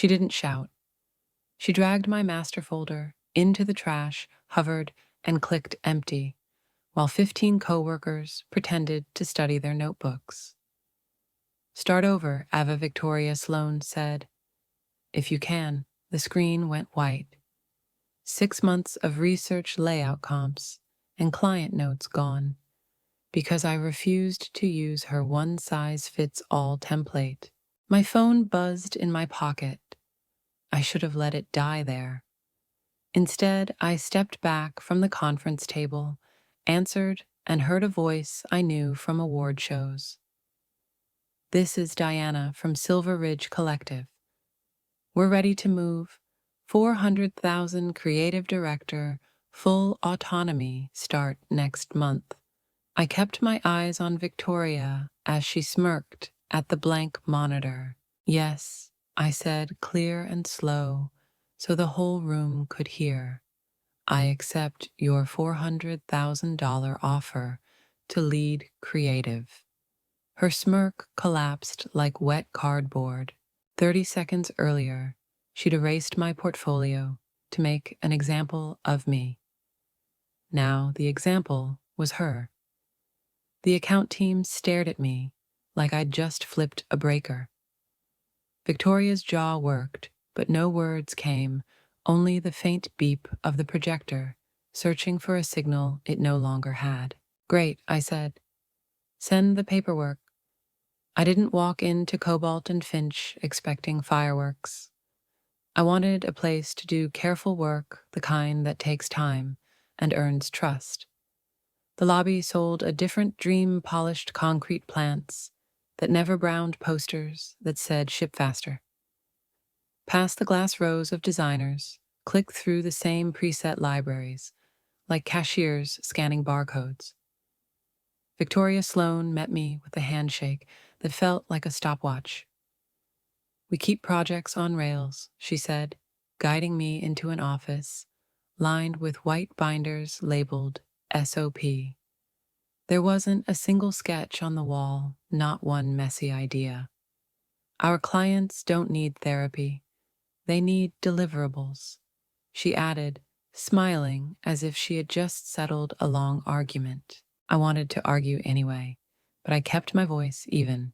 She didn't shout. She dragged my master folder into the trash, hovered, and clicked empty, while 15 coworkers pretended to study their notebooks. "Start over," Ava Victoria Sloan said. "If you can." The screen went white. 6 months of research layout comps and client notes gone, because I refused to use her one-size-fits-all template. My phone buzzed in my pocket. I should have let it die there. Instead, I stepped back from the conference table, answered, and heard a voice I knew from award shows. "This is Diana from Silver Ridge Collective. We're ready to move. 400,000 creative director, full autonomy start next month." I kept my eyes on Victoria as she smirked at the blank monitor. "Yes," I said, clear and slow, so the whole room could hear. "I accept your $400,000 offer to lead creative." Her smirk collapsed like wet cardboard. 30 seconds earlier, she'd erased my portfolio to make an example of me. Now the example was her. The account team stared at me like I'd just flipped a breaker. Victoria's jaw worked, but no words came, only the faint beep of the projector, searching for a signal it no longer had. "Great," I said. "Send the paperwork." I didn't walk into Cobalt and Finch expecting fireworks. I wanted a place to do careful work, the kind that takes time and earns trust. The lobby sold a different dream polished concrete plants that never browned posters that said "ship faster." Past the glass rows of designers, click through the same preset libraries, like cashiers scanning barcodes. Victoria Sloan met me with a handshake that felt like a stopwatch. "We keep projects on rails," she said, guiding me into an office lined with white binders labeled SOP. There wasn't a single sketch on the wall, not one messy idea. "Our clients don't need therapy. They need deliverables," she added, smiling as if she had just settled a long argument. I wanted to argue anyway, but I kept my voice even.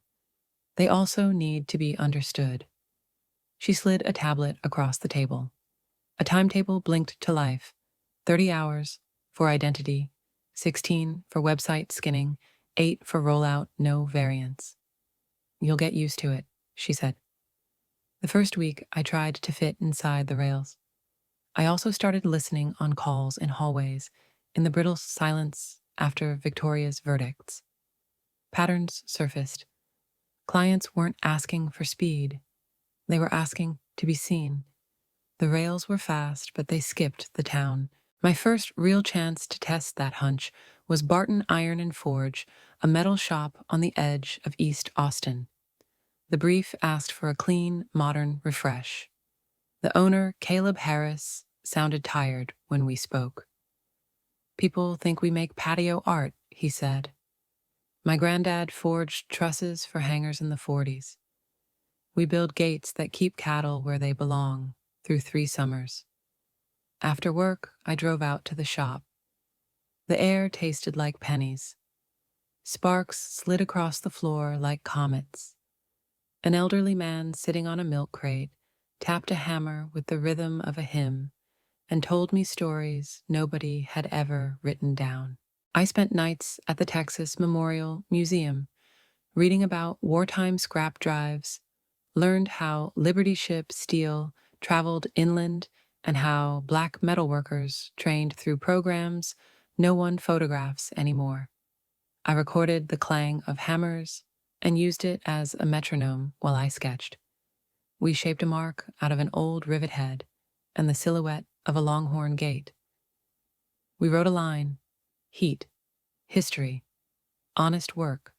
"They also need to be understood." She slid a tablet across the table. A timetable blinked to life. 30 hours for identity, 16 for website skinning, 8 for rollout, no variants. "You'll get used to it," she said. The first week, I tried to fit inside the rails. I also started listening on calls in hallways, in the brittle silence after Victoria's verdicts. Patterns surfaced. Clients weren't asking for speed. They were asking to be seen. The rails were fast, but they skipped the town. My first real chance to test that hunch was Barton Iron and Forge, a metal shop on the edge of East Austin. The brief asked for a clean, modern refresh. The owner, Caleb Harris, sounded tired when we spoke. "People think we make patio art," he said. "My granddad forged trusses for hangars in the 40s. We build gates that keep cattle where they belong through 3 summers." After work, I drove out to the shop. The air tasted like pennies. Sparks slid across the floor like comets. An elderly man sitting on a milk crate tapped a hammer with the rhythm of a hymn and told me stories nobody had ever written down. I spent nights at the Texas Memorial Museum, reading about wartime scrap drives, learned how Liberty ship steel traveled inland and how black metalworkers trained through programs no one photographs anymore. I recorded the clang of hammers and used it as a metronome while I sketched. We shaped a mark out of an old rivet head and the silhouette of a longhorn gate. We wrote a line, heat, history, honest work,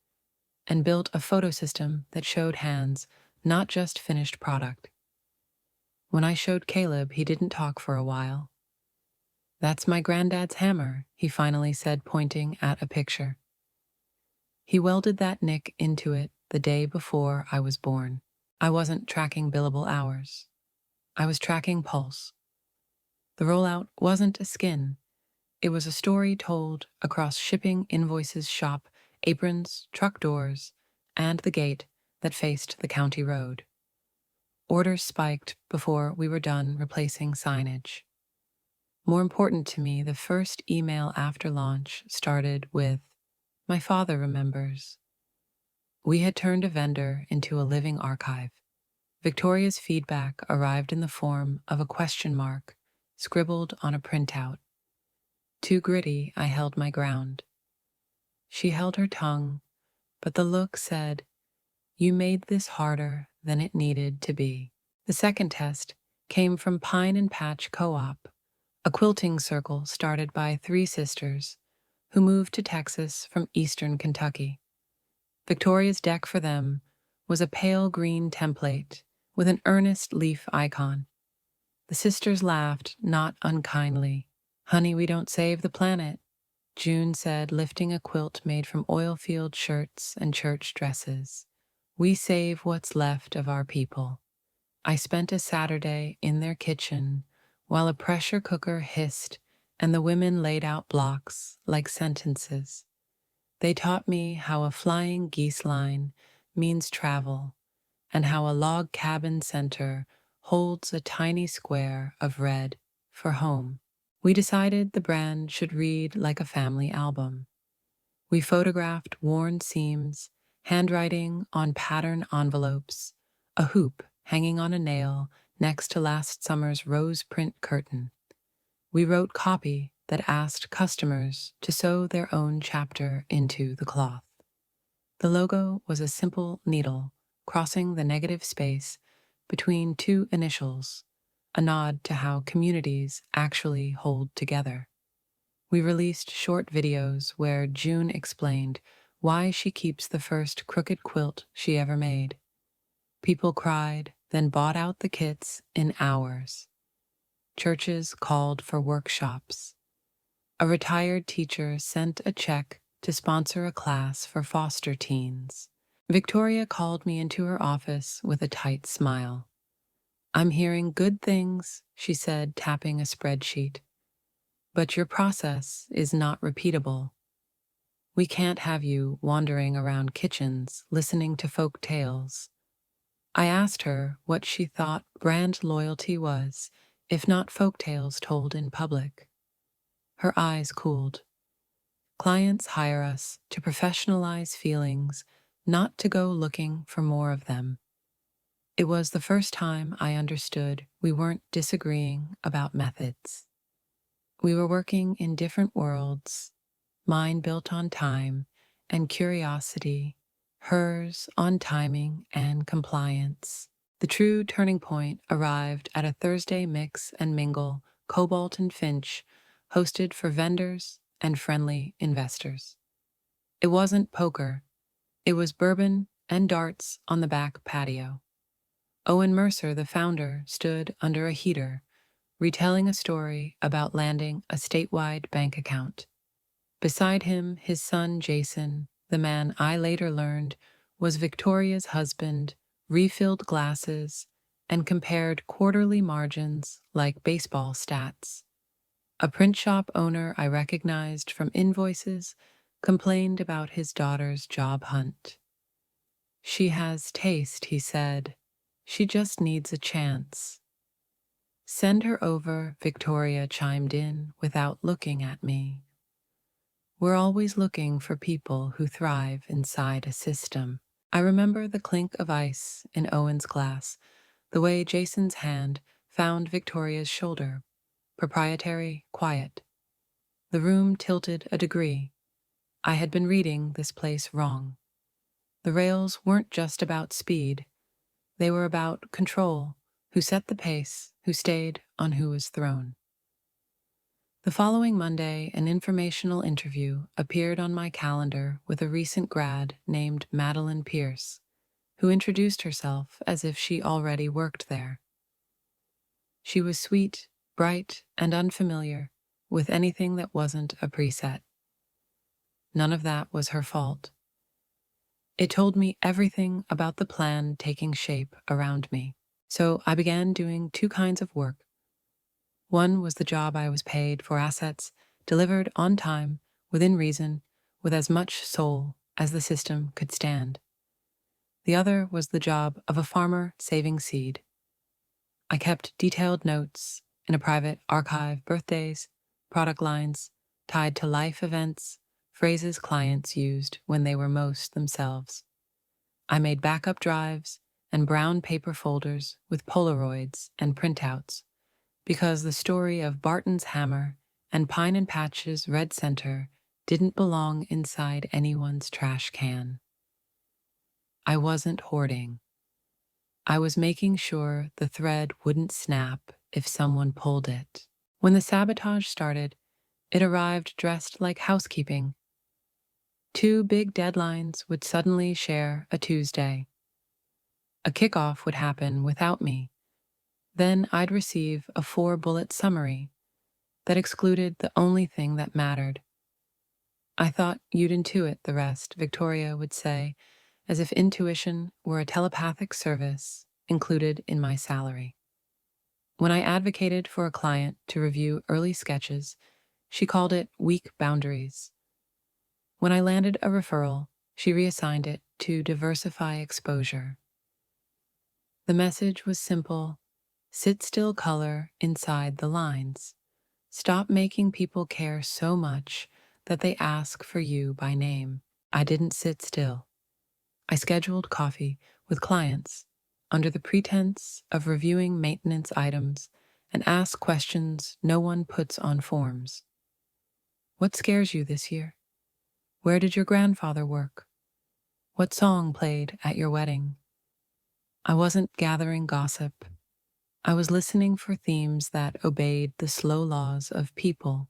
and built a photo system that showed hands, not just finished product. When I showed Caleb, he didn't talk for a while. "That's my granddad's hammer," he finally said, pointing at a picture. He welded that nick into it the day before I was born. I wasn't tracking billable hours. I was tracking pulse. The rollout wasn't a skin. It was a story told across shipping invoices, shop, aprons, truck doors, and the gate that faced the county road. Orders spiked before we were done replacing signage. More important to me, the first email after launch started with, "My father remembers." We had turned a vendor into a living archive. Victoria's feedback arrived in the form of a question mark scribbled on a printout. Too gritty, I held my ground. She held her tongue, but the look said, "You made this harder than it needed to be." The second test came from Pine and Patch Co-op, a quilting circle started by three sisters who moved to Texas from eastern Kentucky. Victoria's deck for them was a pale green template with an earnest leaf icon. The sisters laughed, not unkindly. "Honey, we don't save the planet," June said, lifting a quilt made from oil-field shirts and church dresses. "We save what's left of our people." I spent a Saturday in their kitchen while a pressure cooker hissed and the women laid out blocks like sentences. They taught me how a flying geese line means travel and how a log cabin center holds a tiny square of red for home. We decided the brand should read like a family album. We photographed worn seams, handwriting on pattern envelopes, a hoop hanging on a nail next to last summer's rose print curtain. We wrote copy that asked customers to sew their own chapter into the cloth. The logo was a simple needle crossing the negative space between two initials, a nod to how communities actually hold together. We released short videos where June explained why she keeps the first crooked quilt she ever made. People cried, then bought out the kits in hours. Churches called for workshops. A retired teacher sent a check to sponsor a class for foster teens. Victoria called me into her office with a tight smile. "I'm hearing good things," she said, tapping a spreadsheet. "But your process is not repeatable. We can't have you wandering around kitchens listening to folk tales." I asked her what she thought brand loyalty was, if not folk tales told in public. Her eyes cooled. "Clients hire us to professionalize feelings, not to go looking for more of them." It was the first time I understood we weren't disagreeing about methods. We were working in different worlds, mine built on time and curiosity, hers on timing and compliance. The true turning point arrived at a Thursday mix and mingle, Cobalt and Finch, hosted for vendors and friendly investors. It wasn't poker. It was bourbon and darts on the back patio. Owen Mercer, the founder, stood under a heater, retelling a story about landing a statewide bank account. Beside him, his son Jason, the man I later learned was Victoria's husband, refilled glasses and compared quarterly margins like baseball stats. A print shop owner I recognized from invoices complained about his daughter's job hunt. "She has taste," he said. "She just needs a chance." "Send her over," Victoria chimed in without looking at me. We're always looking for people who thrive inside a system. I remember the clink of ice in Owen's glass, the way Jason's hand found Victoria's shoulder, proprietary, quiet. The room tilted a degree. I had been reading this place wrong. The rails weren't just about speed. They were about control, who set the pace, who stayed on who was thrown. The following Monday, an informational interview appeared on my calendar with a recent grad named Madeline Pierce, who introduced herself as if she already worked there. She was sweet, bright, and unfamiliar with anything that wasn't a preset. None of that was her fault. It told me everything about the plan taking shape around me. So I began doing two kinds of work. One was the job I was paid for assets delivered on time, within reason, with as much soul as the system could stand. The other was the job of a farmer saving seed. I kept detailed notes in a private archive, birthdays, product lines, tied to life events, phrases clients used when they were most themselves. I made backup drives and brown paper folders with Polaroids and printouts, because the story of Barton's hammer and Pine and Patch's red center didn't belong inside anyone's trash can. I wasn't hoarding. I was making sure the thread wouldn't snap if someone pulled it. When the sabotage started, it arrived dressed like housekeeping. Two big deadlines would suddenly share a Tuesday. A kickoff would happen without me. Then I'd receive a 4-bullet summary that excluded the only thing that mattered. I thought you'd intuit the rest, Victoria would say, as if intuition were a telepathic service included in my salary. When I advocated for a client to review early sketches, she called it weak boundaries. When I landed a referral, she reassigned it to diversify exposure. The message was simple: sit still color inside the lines. Stop making people care so much that they ask for you by name. I didn't sit still. I scheduled coffee with clients under the pretense of reviewing maintenance items and asked questions no one puts on forms. What scares you this year? Where did your grandfather work? What song played at your wedding? I wasn't gathering gossip. I was listening for themes that obeyed the slow laws of people.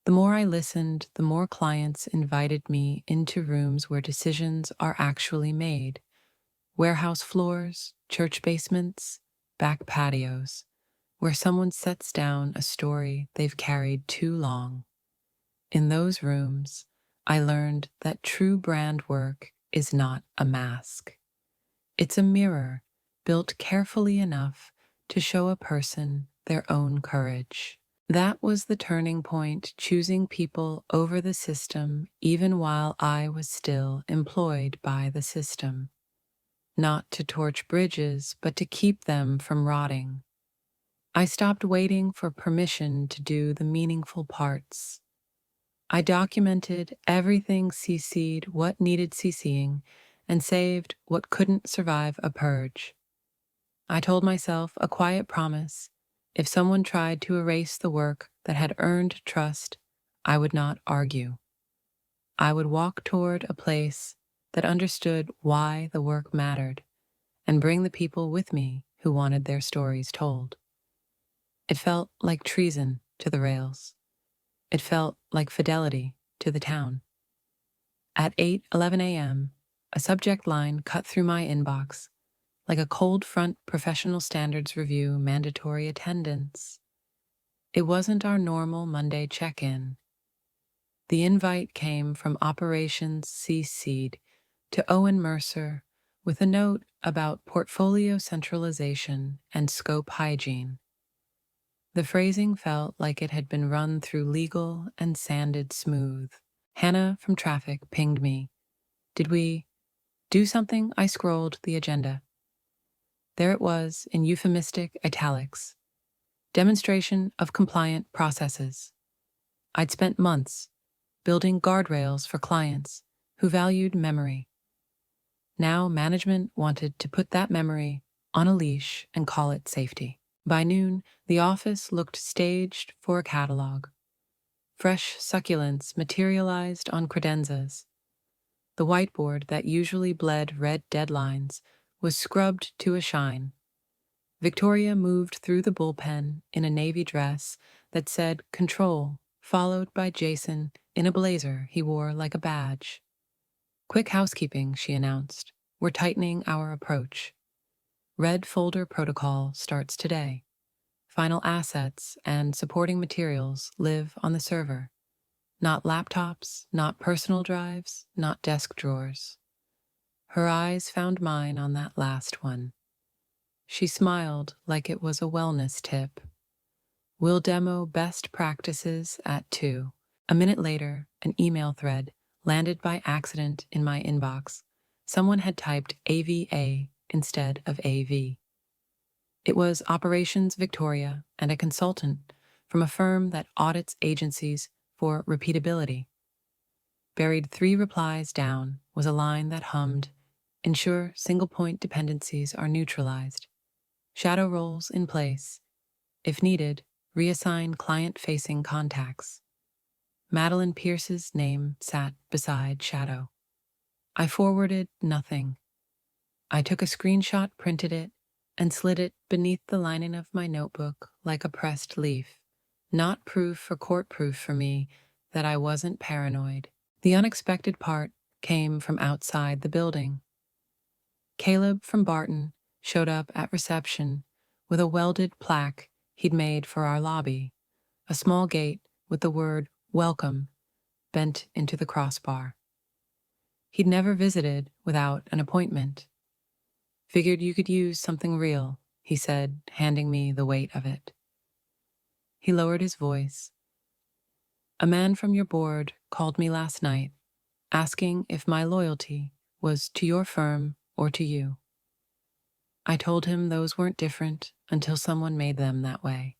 The more I listened, the more clients invited me into rooms where decisions are actually made. Warehouse floors, church basements, back patios, where someone sets down a story they've carried too long. In those rooms, I learned that true brand work is not a mask. It's a mirror built carefully enough to show a person their own courage. That was the turning point, choosing people over the system even while I was still employed by the system. Not to torch bridges, but to keep them from rotting. I stopped waiting for permission to do the meaningful parts. I documented everything CC'd what needed CCing and saved what couldn't survive a purge. I told myself a quiet promise: if someone tried to erase the work that had earned trust, I would not argue. I would walk toward a place that understood why the work mattered and bring the people with me who wanted their stories told. It felt like treason to the rails. It felt like fidelity to the town. At 8:11 a.m., a subject line cut through my inbox like a cold front professional standards review mandatory attendance. It wasn't our normal Monday check-in. The invite came from Operations CC'd to Owen Mercer with a note about portfolio centralization and scope hygiene. The phrasing felt like it had been run through legal and sanded smooth. Hannah from traffic pinged me. Did we do something? I scrolled the agenda. There it was in euphemistic italics. Demonstration of compliant processes. I'd spent months building guardrails for clients who valued memory. Now management wanted to put that memory on a leash and call it safety. By noon, the office looked staged for a catalog. Fresh succulents materialized on credenzas. The whiteboard that usually bled red deadlines was scrubbed to a shine. Victoria moved through the bullpen in a navy dress that said "Control," followed by Jason in a blazer he wore like a badge. "Quick housekeeping," she announced. "We're tightening our approach. Red folder protocol starts today. Final assets and supporting materials live on the server. Not laptops, not personal drives, not desk drawers." Her eyes found mine on that last one. She smiled like it was a wellness tip. We'll demo best practices at 2. A minute later, an email thread landed by accident in my inbox. Someone had typed AVA instead of AV. It was Operations Victoria and a consultant from a firm that audits agencies for repeatability. Buried 3 replies down was a line that hummed, "Ensure single-point dependencies are neutralized. Shadow roles in place. If needed, reassign client-facing contacts." Madeline Pierce's name sat beside Shadow. I forwarded nothing. I took a screenshot, printed it, and slid it beneath the lining of my notebook like a pressed leaf. Not proof or court proof for me that I wasn't paranoid. The unexpected part came from outside the building. Caleb from Barton showed up at reception with a welded plaque he'd made for our lobby, a small gate with the word "Welcome" bent into the crossbar. He'd never visited without an appointment. "Figured you could use something real," he said, handing me the weight of it. He lowered his voice. "A man from your board called me last night, asking if my loyalty was to your firm or to you. I told him those weren't different until someone made them that way."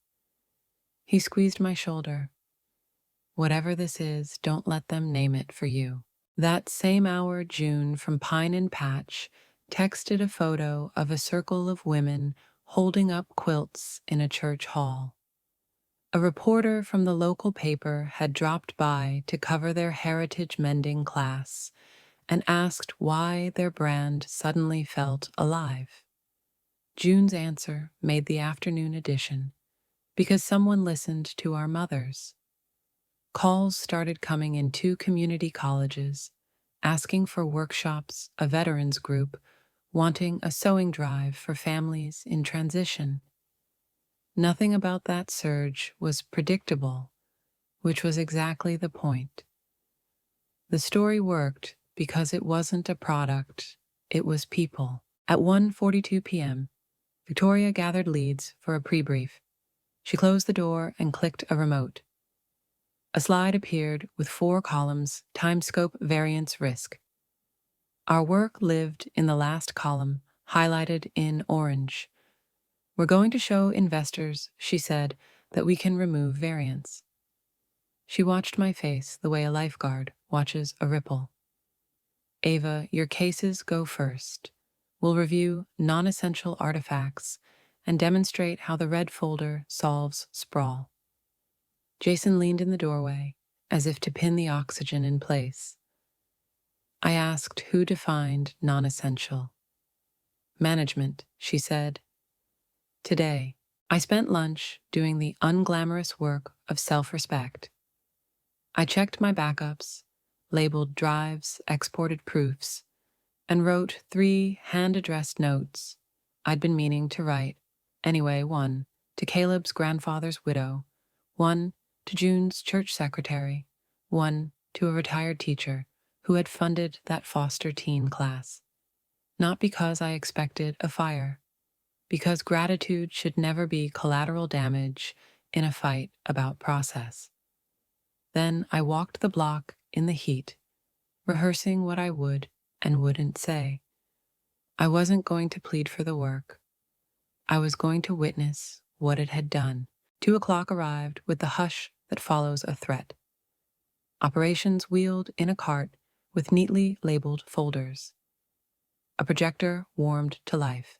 He squeezed my shoulder. "Whatever this is, don't let them name it for you." That same hour, June from Pine and Patch texted a photo of a circle of women holding up quilts in a church hall. A reporter from the local paper had dropped by to cover their heritage mending class and asked why their brand suddenly felt alive. June's answer made the afternoon edition because someone listened to our mothers. Calls started coming in 2 community colleges, asking for workshops, a veterans group wanting a sewing drive for families in transition. Nothing about that surge was predictable, which was exactly the point. The story worked because it wasn't a product, it was people. At 1:42 p.m., Victoria gathered leads for a pre-brief. She closed the door and clicked a remote. A slide appeared with 4 columns, time scope, variance, risk. Our work lived in the last column, highlighted in orange. "We're going to show investors," she said, "that we can remove variance." She watched my face the way a lifeguard watches a ripple. "Ava, your cases go first. We'll review non-essential artifacts and demonstrate how the red folder solves sprawl." Jason leaned in the doorway, as if to pin the oxygen in place. I asked who defined non-essential. "Management," she said. "Today, I spent lunch doing the unglamorous work of self-respect. I checked my backups, labeled drives, exported proofs, and wrote 3 hand-addressed notes I'd been meaning to write. Anyway, 1 to Caleb's grandfather's widow, 1 to June's church secretary, 1 to a retired teacher who had funded that foster teen class. Not because I expected a fire, because gratitude should never be collateral damage in a fight about process. Then I walked the block in the heat, rehearsing what I would and wouldn't say. I wasn't going to plead for the work. I was going to witness what it had done. 2 o'clock arrived with the hush that follows a threat. Operations wheeled in a cart with neatly labeled folders. A projector warmed to life.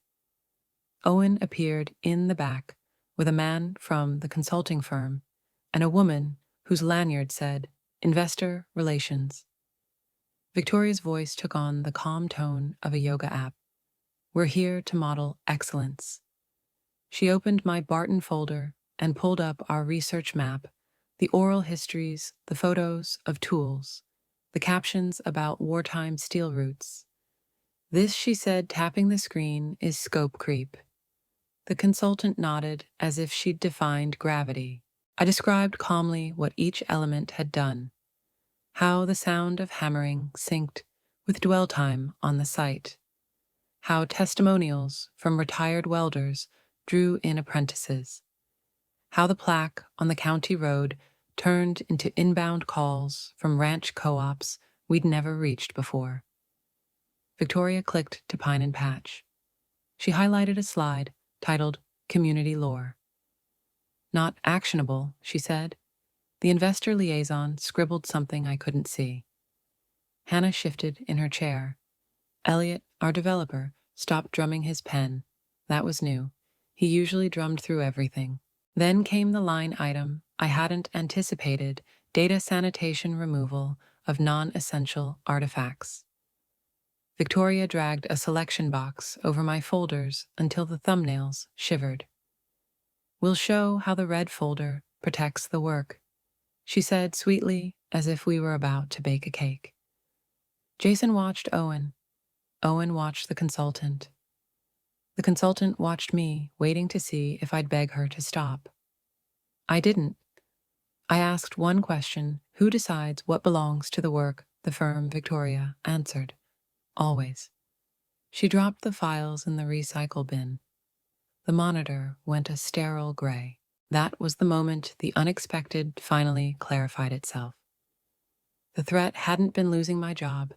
Owen appeared in the back with a man from the consulting firm and a woman whose lanyard said Investor Relations. Victoria's voice took on the calm tone of a yoga app. "We're here to model excellence." She opened my Barton folder and pulled up our research map, the oral histories, the photos of tools, the captions about wartime steel roots. "This," she said, tapping the screen, "is scope creep." The consultant nodded as if she'd defined gravity. I described calmly what each element had done, how the sound of hammering synced with dwell time on the site, how testimonials from retired welders drew in apprentices, how the plaque on the county road turned into inbound calls from ranch co-ops we'd never reached before. Victoria clicked to Pine and Patch. She highlighted a slide titled Community Lore. Not actionable, she said. The investor liaison scribbled something I couldn't see. Hannah shifted in her chair. Elliot, our developer, stopped drumming his pen. That was new. He usually drummed through everything. Then came the line item I hadn't anticipated: data sanitation removal of non-essential artifacts. Victoria dragged a selection box over my folders until the thumbnails shivered. We'll show how the red folder protects the work, she said sweetly, as if we were about to bake a cake. Jason watched Owen. Owen watched the consultant. The consultant watched me, waiting to see if I'd beg her to stop. I didn't. I asked one question: who decides what belongs to the work? The firm, Victoria answered. Always. She dropped the files in the recycle bin. The monitor went a sterile gray. That was the moment the unexpected finally clarified itself. The threat hadn't been losing my job.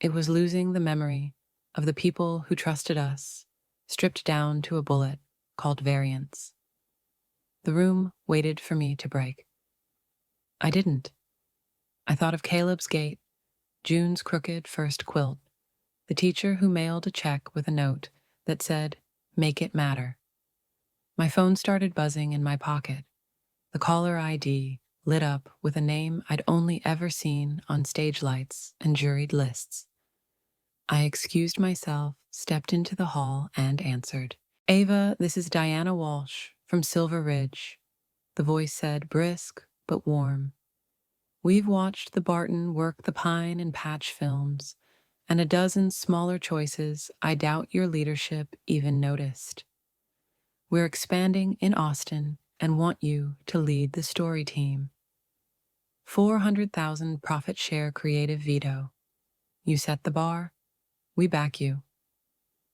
It was losing the memory of the people who trusted us, stripped down to a bullet called variance. The room waited for me to break. I didn't. I thought of Caleb's gate, June's crooked first quilt, the teacher who mailed a check with a note that said, "Make it matter." My phone started buzzing in my pocket. The caller ID lit up with a name I'd only ever seen on stage lights and juried lists. I excused myself, stepped into the hall, and answered. "Ava, this is Diana Walsh from Silver Ridge." The voice said, brisk but warm. "We've watched the Barton work the Pine and Patch films, and a dozen smaller choices I doubt your leadership even noticed. We're expanding in Austin and want you to lead the story team. 400,000 profit share creative veto. You set the bar, we back you."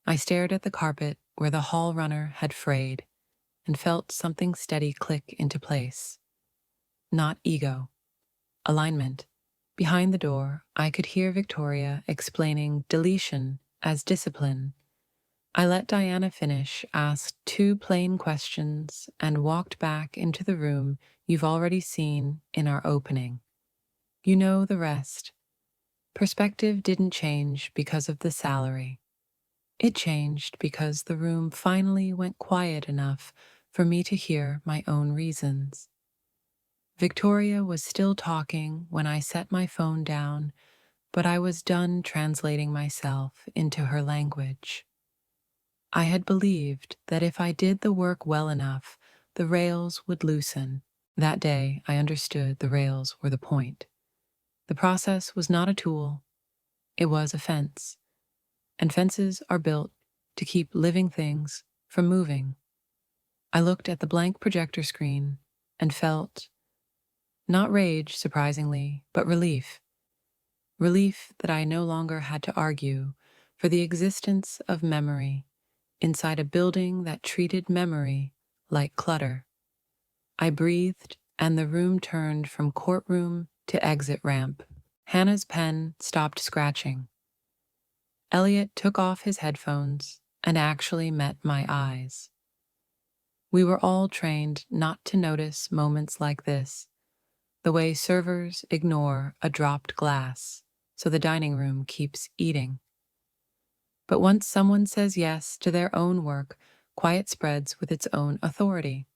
I stared at the carpet where the hall runner had frayed and felt something steady click into place. Not ego. Alignment. Behind the door, I could hear Victoria explaining deletion as discipline. I let Diana finish, asked 2 plain questions, and walked back into the room you've already seen in our opening. You know the rest. Perspective didn't change because of the salary. It changed because the room finally went quiet enough for me to hear my own reasons. Victoria was still talking when I set my phone down, but I was done translating myself into her language. I had believed that if I did the work well enough, the rails would loosen. That day, I understood the rails were the point. The process was not a tool. It was a fence. And fences are built to keep living things from moving. I looked at the blank projector screen and felt not rage, surprisingly, but relief. Relief that I no longer had to argue for the existence of memory inside a building that treated memory like clutter. I breathed, and the room turned from courtroom to exit ramp. Hannah's pen stopped scratching. Elliot took off his headphones and actually met my eyes. We were all trained not to notice moments like this, the way servers ignore a dropped glass so the dining room keeps eating. But once someone says yes to their own work, quiet spreads with its own authority.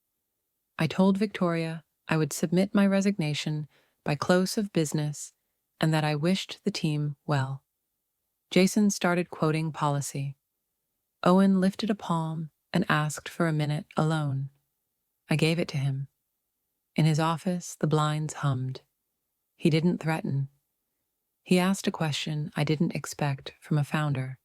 I told Victoria I would submit my resignation by close of business and that I wished the team well. Jason started quoting policy. Owen lifted a palm and asked for a minute alone. I gave it to him. In his office, the blinds hummed. He didn't threaten. He asked a question I didn't expect from a founder.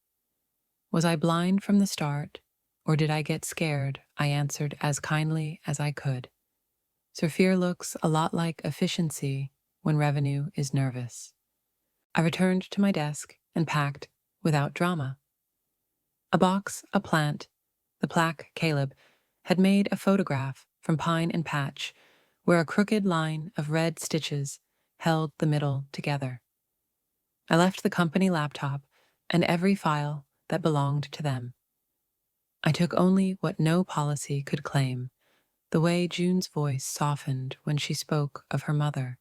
Was I blind from the start, or did I get scared? I answered as kindly as I could. So fear looks a lot like efficiency when revenue is nervous. I returned to my desk and packed without drama. A box, a plant, the plaque Caleb had made a photograph from Pine and Patch where a crooked line of red stitches held the middle together. I left the company laptop and every file that belonged to them. I took only what no policy could claim, the way June's voice softened when she spoke of her mother,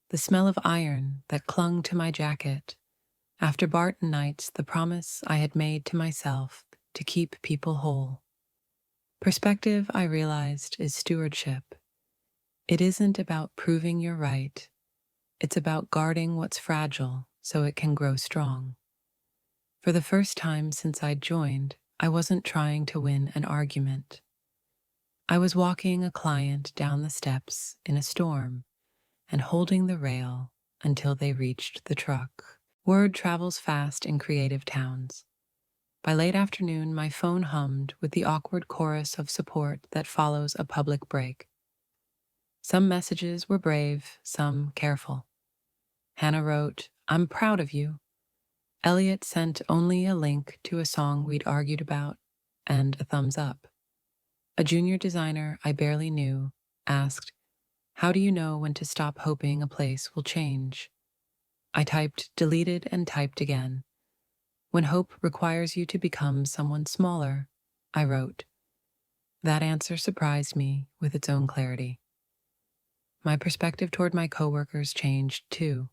the smell of iron that clung to my jacket, after Barton nights the promise I had made to myself to keep people whole. Perspective, I realized, is stewardship. It isn't about proving you're right. It's about guarding what's fragile so it can grow strong. For the first time since I'd joined, I wasn't trying to win an argument. I was walking a client down the steps in a storm and holding the rail until they reached the truck. Word travels fast in creative towns. By late afternoon, my phone hummed with the awkward chorus of support that follows a public break. Some messages were brave, some careful. Hannah wrote, "I'm proud of you." Elliot sent only a link to a song we'd argued about and a thumbs up. A junior designer I barely knew asked, "How do you know when to stop hoping a place will change?" I typed, deleted, and typed again. "When hope requires you to become someone smaller," I wrote. That answer surprised me with its own clarity. My perspective toward my coworkers changed too.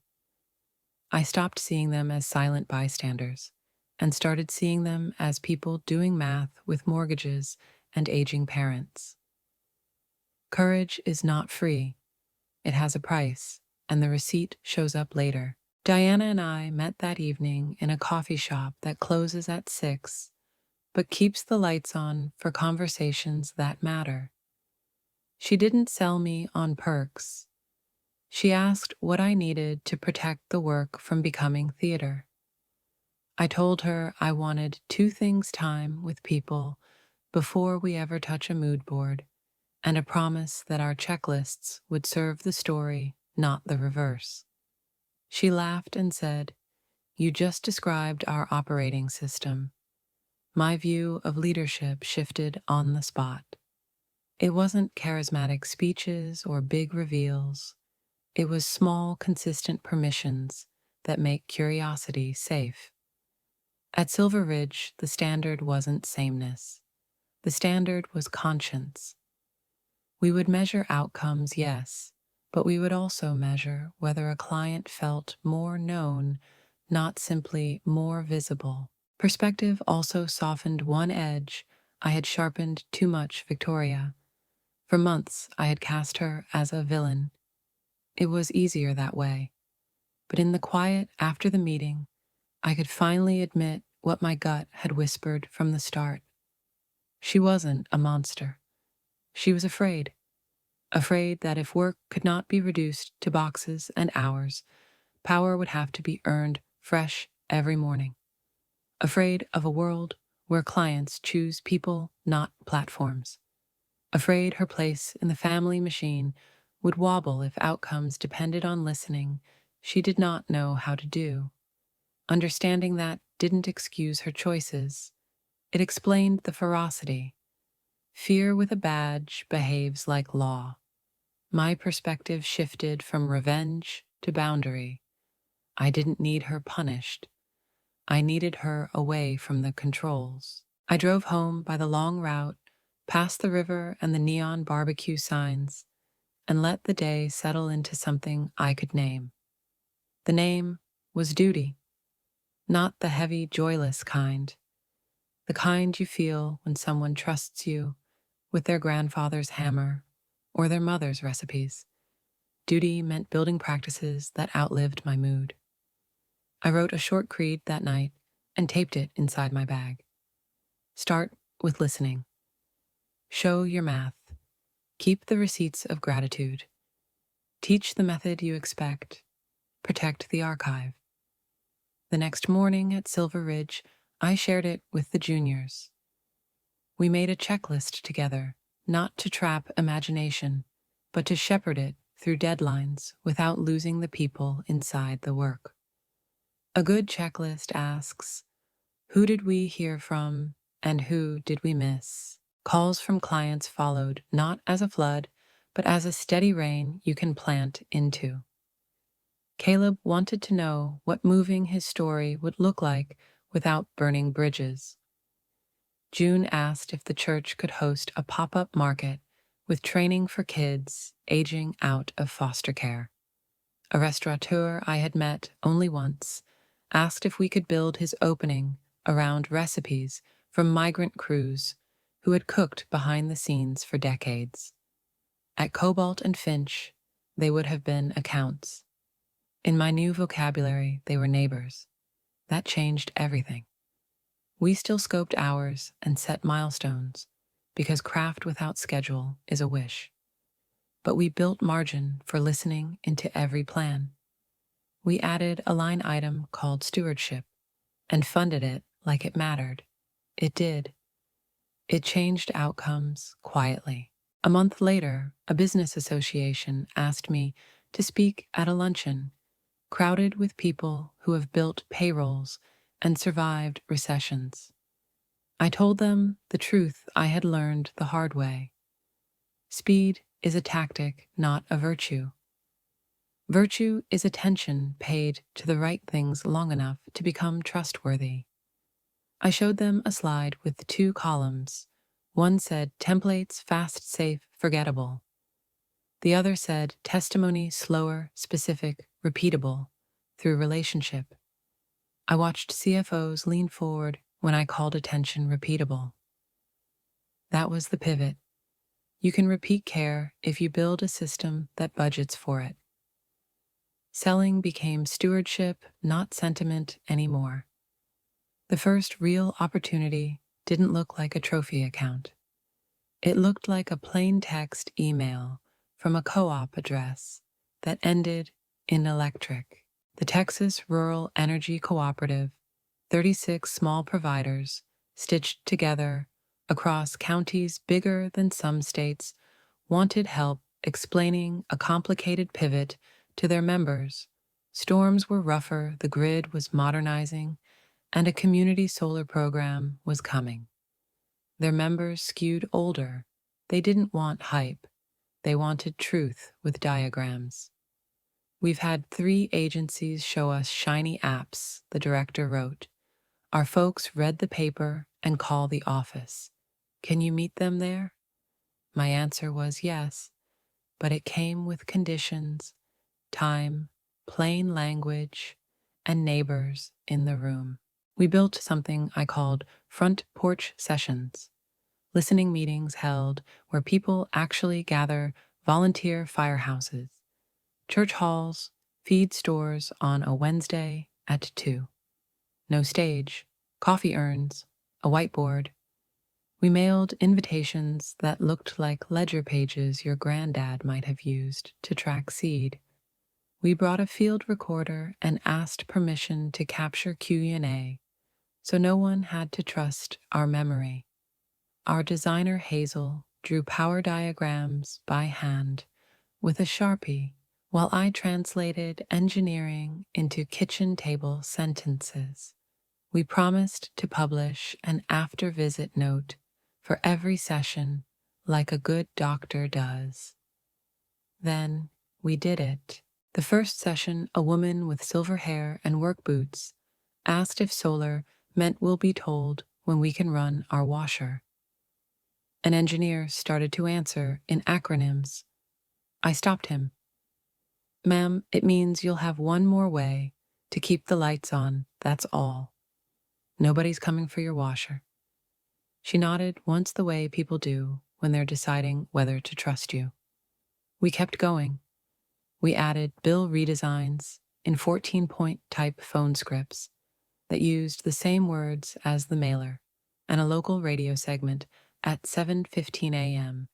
I stopped seeing them as silent bystanders and started seeing them as people doing math with mortgages and aging parents. Courage is not free. It has a price, and the receipt shows up later. Diana and I met that evening in a coffee shop that closes at 6, but keeps the lights on for conversations that matter. She didn't sell me on perks. She asked what I needed to protect the work from becoming theater. I told her I wanted 2 things: time with people before we ever touch a mood board, and a promise that our checklists would serve the story, not the reverse. She laughed and said, "You just described our operating system." My view of leadership shifted on the spot. It wasn't charismatic speeches or big reveals. It was small, consistent permissions that make curiosity safe. At Silver Ridge, the standard wasn't sameness. The standard was conscience. We would measure outcomes, yes, but we would also measure whether a client felt more known, not simply more visible. Perspective also softened one edge I had sharpened too much: Victoria. For months, I had cast her as a villain. It was easier that way. But in the quiet after the meeting, I could finally admit what my gut had whispered from the start. She wasn't a monster. She was afraid. Afraid that if work could not be reduced to boxes and hours, power would have to be earned fresh every morning. Afraid of a world where clients choose people, not platforms. Afraid her place in the family machine would wobble if outcomes depended on listening she did not know how to do. Understanding that didn't excuse her choices. It explained the ferocity. Fear with a badge behaves like law. My perspective shifted from revenge to boundary. I didn't need her punished. I needed her away from the controls. I drove home by the long route, past the river and the neon barbecue signs, and let the day settle into something I could name. The name was duty. Not the heavy, joyless kind. The kind you feel when someone trusts you with their grandfather's hammer or their mother's recipes. Duty meant building practices that outlived my mood. I wrote a short creed that night and taped it inside my bag. Start with listening. Show your math. Keep the receipts of gratitude. Teach the method you expect. Protect the archive. The next morning at Silver Ridge, I shared it with the juniors. We made a checklist together, not to trap imagination, but to shepherd it through deadlines without losing the people inside the work. A good checklist asks, Who did we hear from, and who did we miss? Calls from clients followed, not as a flood, but as a steady rain you can plant into. Caleb wanted to know what moving his story would look like without burning bridges. June asked if the church could host a pop-up market with training for kids aging out of foster care. A restaurateur I had met only once asked if we could build his opening around recipes from migrant crews who had cooked behind the scenes for decades. At Cobalt and Finch, they would have been accounts. In my new vocabulary, they were neighbors. That changed everything. We still scoped hours and set milestones, because craft without schedule is a wish. But we built margin for listening into every plan. We added a line item called stewardship and funded it like it mattered. It did. It changed outcomes quietly. A month later, a business association asked me to speak at a luncheon crowded with people who have built payrolls and survived recessions. I told them the truth I had learned the hard way. Speed is a tactic, not a virtue. Virtue is attention paid to the right things long enough to become trustworthy. I showed them a slide with 2 columns. One said templates, fast, safe, forgettable. The other said testimony, slower, specific, repeatable, through relationship. I watched CFOs lean forward when I called attention repeatable. That was the pivot. You can repeat care if you build a system that budgets for it. Selling became stewardship, not sentiment anymore. The first real opportunity didn't look like a trophy account. It looked like a plain text email from a co-op address that ended in electric. The Texas Rural Energy Cooperative, 36 small providers stitched together across counties bigger than some states, wanted help explaining a complicated pivot to their members. Storms were rougher, the grid was modernizing, and a community solar program was coming. Their members skewed older. They didn't want hype. They wanted truth with diagrams. We've had 3 agencies show us shiny apps, the director wrote. Our folks read the paper and call the office. Can you meet them there? My answer was yes, but it came with conditions, time, plain language, and neighbors in the room. We built something I called front-porch sessions, listening meetings held where people actually gather, volunteer firehouses, church halls, feed stores on a Wednesday at 2. No stage, coffee urns, a whiteboard. We mailed invitations that looked like ledger pages your granddad might have used to track seed. We brought a field recorder and asked permission to capture Q&A, so no one had to trust our memory. Our designer Hazel drew power diagrams by hand with a Sharpie while I translated engineering into kitchen table sentences. We promised to publish an after-visit note for every session like a good doctor does. Then we did it. The first session, a woman with silver hair and work boots asked if solar meant we'll be told when we can run our washer. An engineer started to answer in acronyms. I stopped him. Ma'am, it means you'll have one more way to keep the lights on, that's all. Nobody's coming for your washer. She nodded once the way people do when they're deciding whether to trust you. We kept going. We added bill redesigns in 14-point type phone scripts that used the same words as the mailer, and a local radio segment at 7:15 a.m.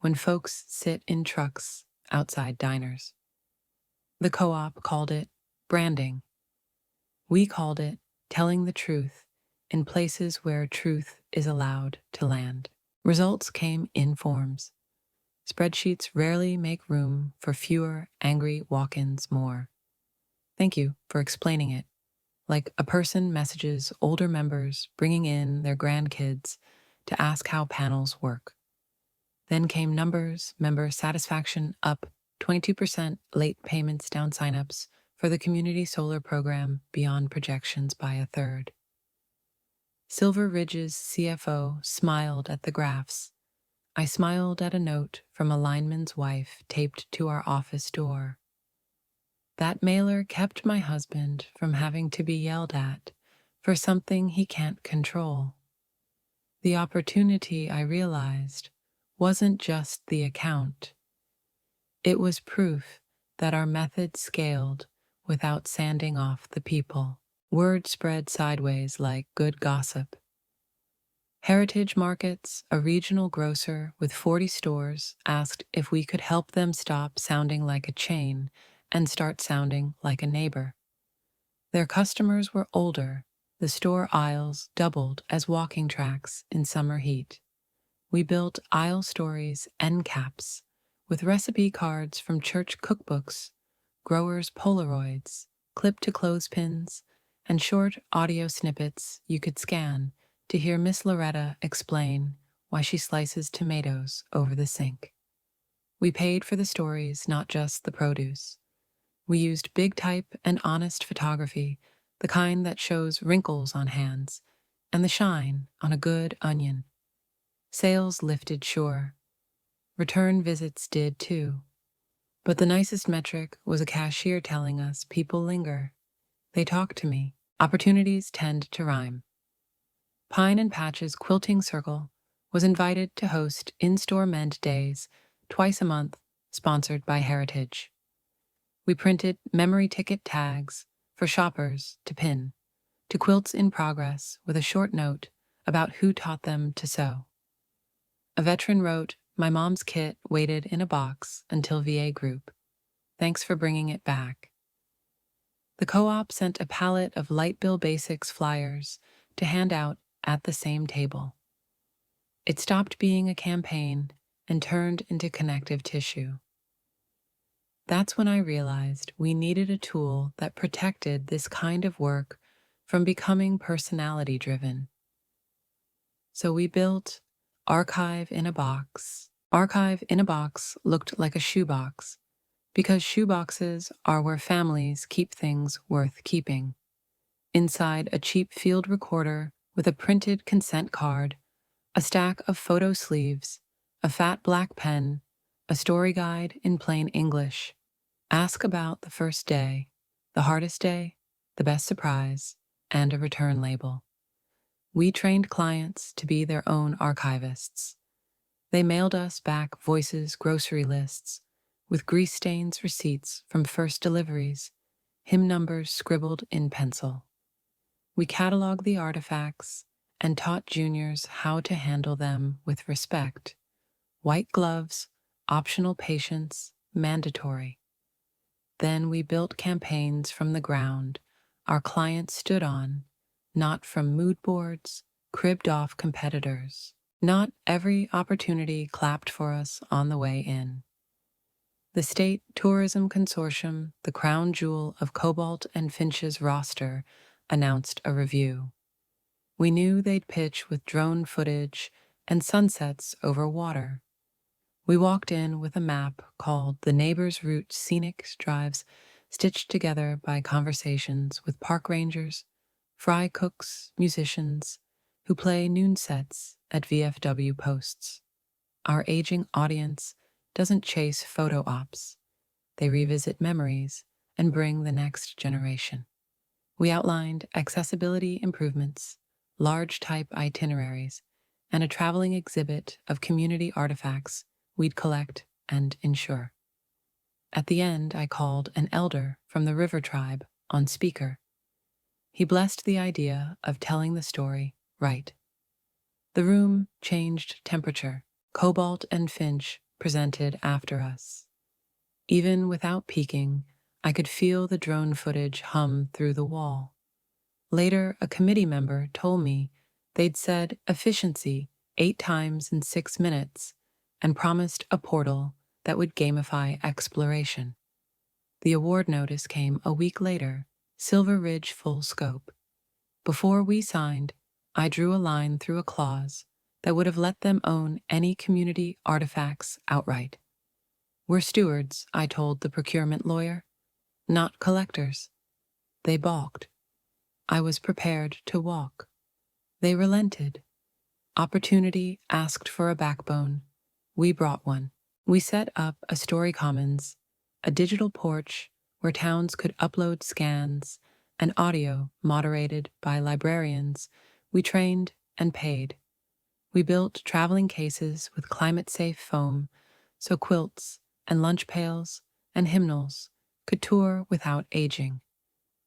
when folks sit in trucks outside diners. The co-op called it branding. We called it telling the truth in places where truth is allowed to land. Results came in forms. Spreadsheets rarely make room for fewer angry walk-ins more. Thank you for explaining it. like a person messages older members bringing in their grandkids to ask how panels work. Then came numbers, member satisfaction up 22%, late payments down signups for the community solar program beyond projections by a third. Silver Ridge's CFO smiled at the graphs. I smiled at a note from a lineman's wife taped to our office door. That mailer kept my husband from having to be yelled at for something he can't control. The opportunity, I realized, wasn't just the account. It was proof that our method scaled without sanding off the people. Word spread sideways like good gossip. Heritage Markets, a regional grocer with 40 stores, asked if we could help them stop sounding like a chain and start sounding like a neighbor. Their customers were older. The store aisles doubled as walking tracks in summer heat. We built aisle stories end caps with recipe cards from church cookbooks, growers' Polaroids, clip-to clothespins, and short audio snippets you could scan to hear Miss Loretta explain why she slices tomatoes over the sink. We paid for the stories, not just the produce. We used big type and honest photography, the kind that shows wrinkles on hands and the shine on a good onion. Sales lifted, sure. Return visits did too. But the nicest metric was a cashier telling us people linger. They talk to me. Opportunities tend to rhyme. Pine and Patch's Quilting Circle was invited to host in-store Mend Days twice a month, sponsored by Heritage. We printed memory ticket tags for shoppers to pin to quilts in progress with a short note about who taught them to sew. A veteran wrote, "My mom's kit waited in a box until VA group. Thanks for bringing it back." The co-op sent a pallet of Light Bill Basics flyers to hand out at the same table. It stopped being a campaign and turned into connective tissue. That's when I realized we needed a tool that protected this kind of work from becoming personality-driven. So we built Archive in a Box. Archive in a Box looked like a shoebox, because shoeboxes are where families keep things worth keeping. Inside a cheap field recorder with a printed consent card, a stack of photo sleeves, a fat black pen, a story guide in plain English. Ask about the first day, the hardest day, the best surprise, and a return label. We trained clients to be their own archivists. They mailed us back Voices grocery lists with grease stains receipts from first deliveries, hymn numbers scribbled in pencil. We cataloged the artifacts and taught juniors how to handle them with respect. White gloves, optional patience, mandatory. Then we built campaigns from the ground our clients stood on, not from mood boards, cribbed off competitors. Not every opportunity clapped for us on the way in. The State Tourism Consortium, the crown jewel of Cobalt and Finch's roster, announced a review. We knew they'd pitch with drone footage and sunsets over water. We walked in with a map called The Neighbor's Route Scenic Drives, stitched together by conversations with park rangers, fry cooks, musicians, who play noon sets at VFW posts. Our aging audience doesn't chase photo ops. They revisit memories and bring the next generation. We outlined accessibility improvements, large type itineraries, and a traveling exhibit of community artifacts we'd collect and insure. At the end, I called an elder from the River Tribe on speaker. He blessed the idea of telling the story right. The room changed temperature. Cobalt and Finch presented after us. Even without peeking, I could feel the drone footage hum through the wall. Later, a committee member told me they'd said efficiency 8 times in 6 minutes and promised a portal that would gamify exploration. The award notice came a week later, Silver Ridge full scope. Before we signed, I drew a line through a clause that would have let them own any community artifacts outright. We're stewards, I told the procurement lawyer, not collectors. They balked. I was prepared to walk. They relented. Opportunity asked for a backbone. We brought one. We set up a story commons, a digital porch where towns could upload scans and audio moderated by librarians we trained and paid. We built traveling cases with climate-safe foam so quilts and lunch pails and hymnals could tour without aging.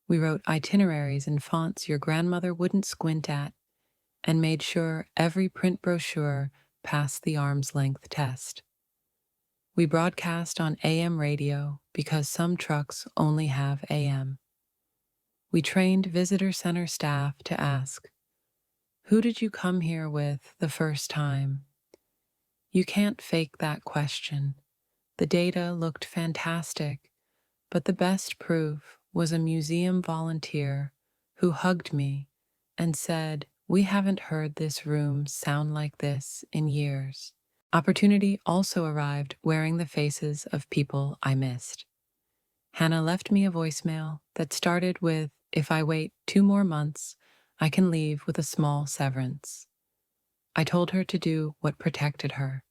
We wrote itineraries in fonts your grandmother wouldn't squint at and made sure every print brochure passed the arm's length test. We broadcast on AM radio because some trucks only have AM. We trained visitor center staff to ask, "Who did you come here with the first time?" You can't fake that question. The data looked fantastic, but the best proof was a museum volunteer who hugged me and said, "We haven't heard this room sound like this in years." Opportunity also arrived wearing the faces of people I missed. Hannah left me a voicemail that started with, "If I wait 2 more months, I can leave with a small severance." I told her to do what protected her.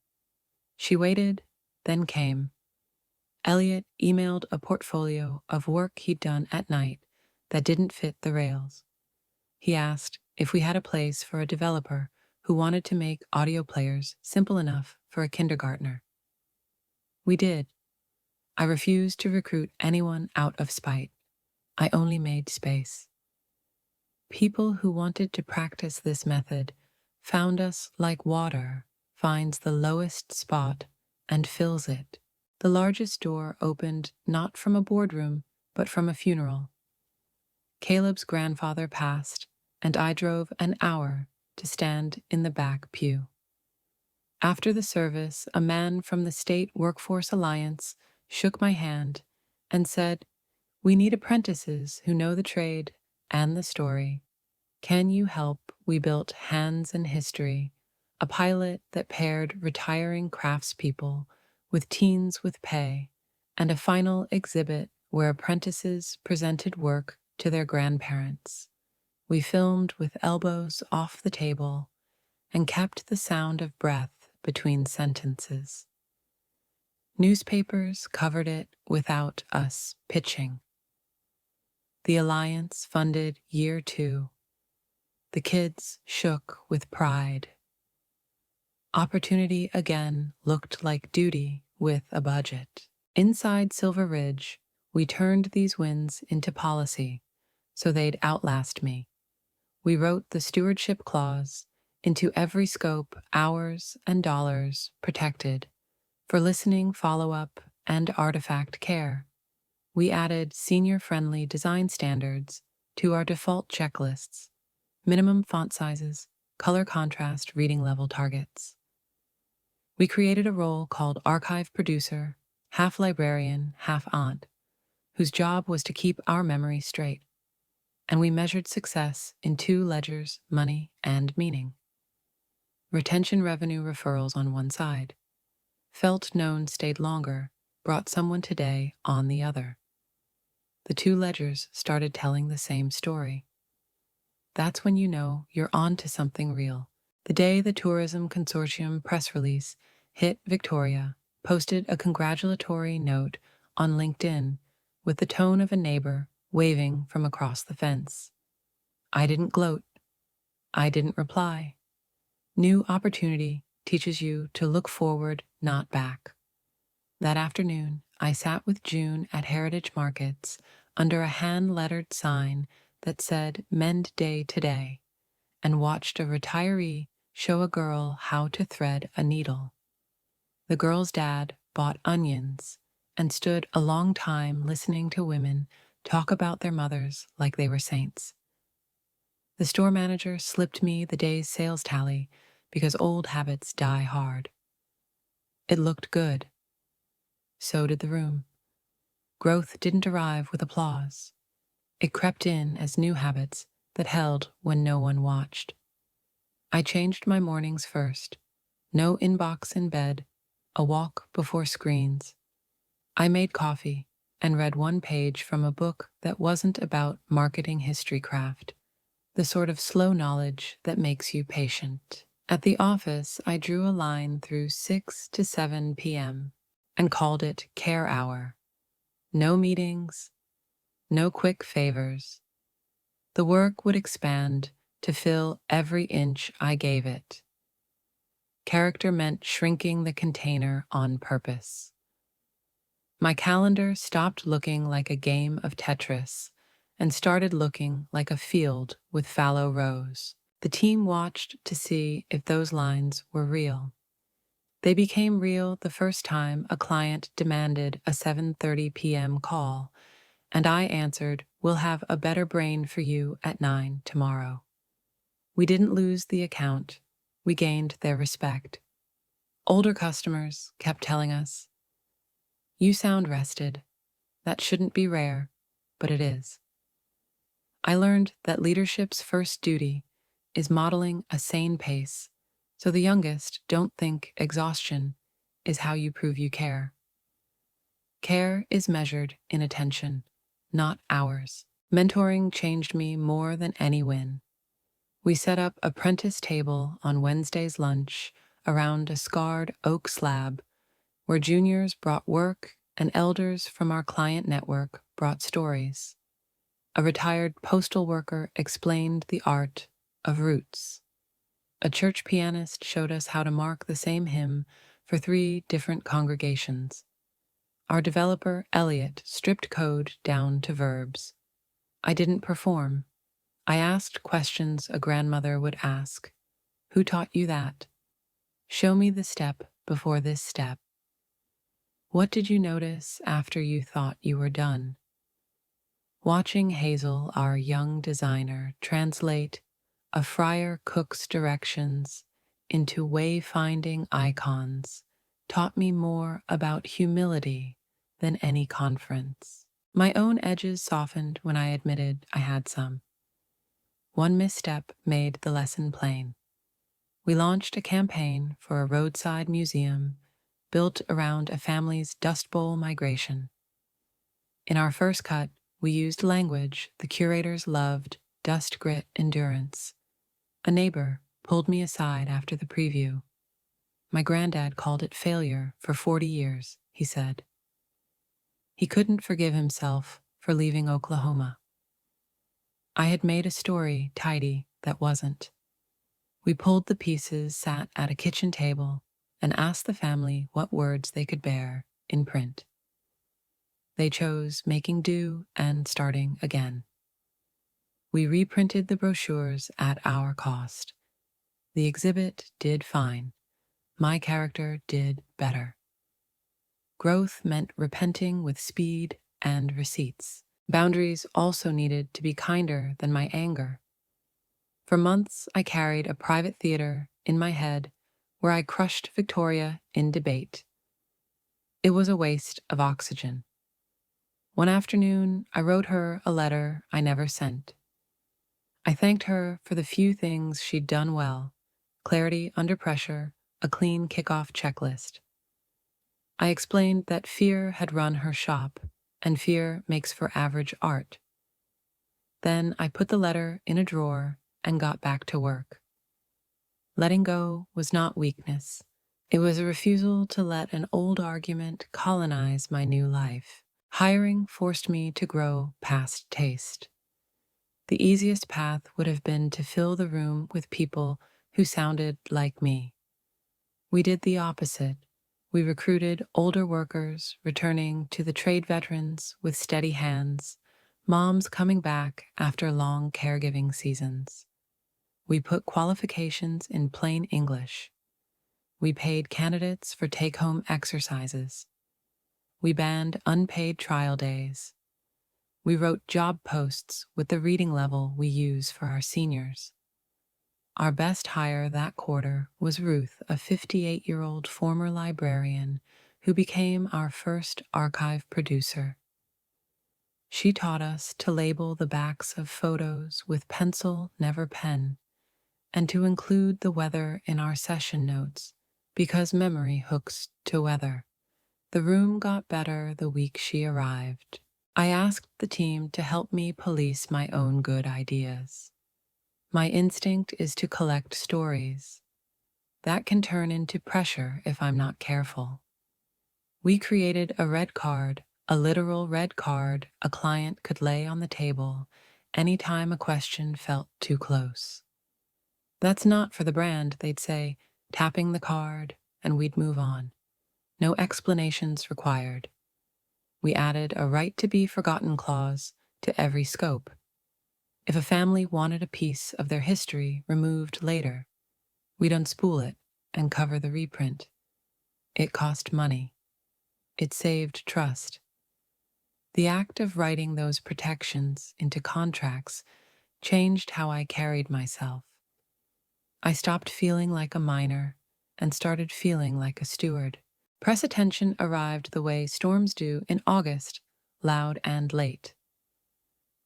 She waited, then came. Elliot emailed a portfolio of work he'd done at night that didn't fit the rails. He asked if we had a place for a developer who wanted to make audio players simple enough for a kindergartner. We did. I refused to recruit anyone out of spite. I only made space. People who wanted to practice this method found us like water finds the lowest spot and fills it. The largest door opened not from a boardroom, but from a funeral. Caleb's grandfather passed, and I drove an hour to stand in the back pew. After the service, a man from the State Workforce Alliance shook my hand and said, "We need apprentices who know the trade and the story. Can you help?" We built Hands in History, a pilot that paired retiring craftspeople with teens with pay, and a final exhibit where apprentices presented work to their grandparents. We filmed with elbows off the table and kept the sound of breath between sentences. Newspapers covered it without us pitching. The Alliance funded year 2. The kids shook with pride. Opportunity again looked like duty with a budget. Inside Silver Ridge, we turned these wins into policy so they'd outlast me. We wrote the stewardship clause into every scope, hours and dollars protected for listening, follow-up, and artifact care. We added senior-friendly design standards to our default checklists, minimum font sizes, color contrast, reading level targets. We created a role called archive producer, half librarian, half aunt, whose job was to keep our memory straight. And we measured success in 2 ledgers, money and meaning. Retention revenue referrals on one side. Felt known stayed longer, brought someone today on the other. The 2 ledgers started telling the same story. That's when you know you're on to something real. The day the Tourism Consortium press release hit Victoria, posted a congratulatory note on LinkedIn with the tone of a neighbor waving from across the fence. I didn't gloat. I didn't reply. New opportunity teaches you to look forward, not back. That afternoon, I sat with June at Heritage Markets under a hand-lettered sign that said "Mend Day Today" and watched a retiree show a girl how to thread a needle. The girl's dad bought onions and stood a long time listening to women talk about their mothers like they were saints. The store manager slipped me the day's sales tally because old habits die hard. It looked good. So did the room. Growth didn't arrive with applause. It crept in as new habits that held when no one watched. I changed my mornings first. No inbox in bed, a walk before screens. I made coffee and read one page from a book that wasn't about marketing history craft, the sort of slow knowledge that makes you patient. At the office, I drew a line through 6 to 7 p.m. and called it Care Hour. No meetings, no quick favors. The work would expand to fill every inch I gave it. Character meant shrinking the container on purpose. My calendar stopped looking like a game of Tetris and started looking like a field with fallow rows. The team watched to see if those lines were real. They became real the first time a client demanded a 7:30 p.m. call, and I answered, "We'll have a better brain for you at 9 tomorrow." We didn't lose the account. We gained their respect. Older customers kept telling us, "You sound rested. That shouldn't be rare, but it is." I learned that leadership's first duty is modeling a sane pace, so the youngest don't think exhaustion is how you prove you care. Care is measured in attention, not hours. Mentoring changed me more than any win. We set up apprentice table on Wednesday's lunch around a scarred oak slab where juniors brought work and elders from our client network brought stories. A retired postal worker explained the art of roots. A church pianist showed us how to mark the same hymn for 3 different congregations. Our developer, Elliot, stripped code down to verbs. I didn't perform. I asked questions a grandmother would ask. Who taught you that? Show me the step before this step. What did you notice after you thought you were done? Watching Hazel, our young designer, translate a friar cook's directions into wayfinding icons taught me more about humility than any conference. My own edges softened when I admitted I had some. One misstep made the lesson plain. We launched a campaign for a roadside museum built around a family's Dust Bowl migration. In our first cut, we used language the curators loved: dust, grit, endurance. A neighbor pulled me aside after the preview. My granddad called it failure for 40 years, he said. He couldn't forgive himself for leaving Oklahoma. I had made a story tidy that wasn't. We pulled the pieces, sat at a kitchen table, and asked the family what words they could bear in print. They chose making do and starting again. We reprinted the brochures at our cost. The exhibit did fine. My character did better. Growth meant repenting with speed and receipts. Boundaries also needed to be kinder than my anger. For months, I carried a private theater in my head where I crushed Victoria in debate. It was a waste of oxygen. One afternoon, I wrote her a letter I never sent. I thanked her for the few things she'd done well: clarity under pressure, a clean kickoff checklist. I explained that fear had run her shop, and fear makes for average art. Then I put the letter in a drawer and got back to work. Letting go was not weakness. It was a refusal to let an old argument colonize my new life. Hiring forced me to grow past taste. The easiest path would have been to fill the room with people who sounded like me. We did the opposite. We recruited older workers returning to the trade veterans with steady hands, moms coming back after long caregiving seasons. We put qualifications in plain English. We paid candidates for take-home exercises. We banned unpaid trial days. We wrote job posts with the reading level we use for our seniors. Our best hire that quarter was Ruth, a 58-year-old former librarian who became our first archive producer. She taught us to label the backs of photos with pencil, never pen, and to include the weather in our session notes because memory hooks to weather. The room got better the week she arrived. I asked the team to help me police my own good ideas. My instinct is to collect stories. That can turn into pressure if I'm not careful. We created a red card, a literal red card a client could lay on the table anytime a question felt too close. That's not for the brand, they'd say, tapping the card, and we'd move on. No explanations required. We added a right to be forgotten clause to every scope. If a family wanted a piece of their history removed later, we'd unspool it and cover the reprint. It cost money. It saved trust. The act of writing those protections into contracts changed how I carried myself. I stopped feeling like a minor and started feeling like a steward. Press attention arrived the way storms do in August, loud and late.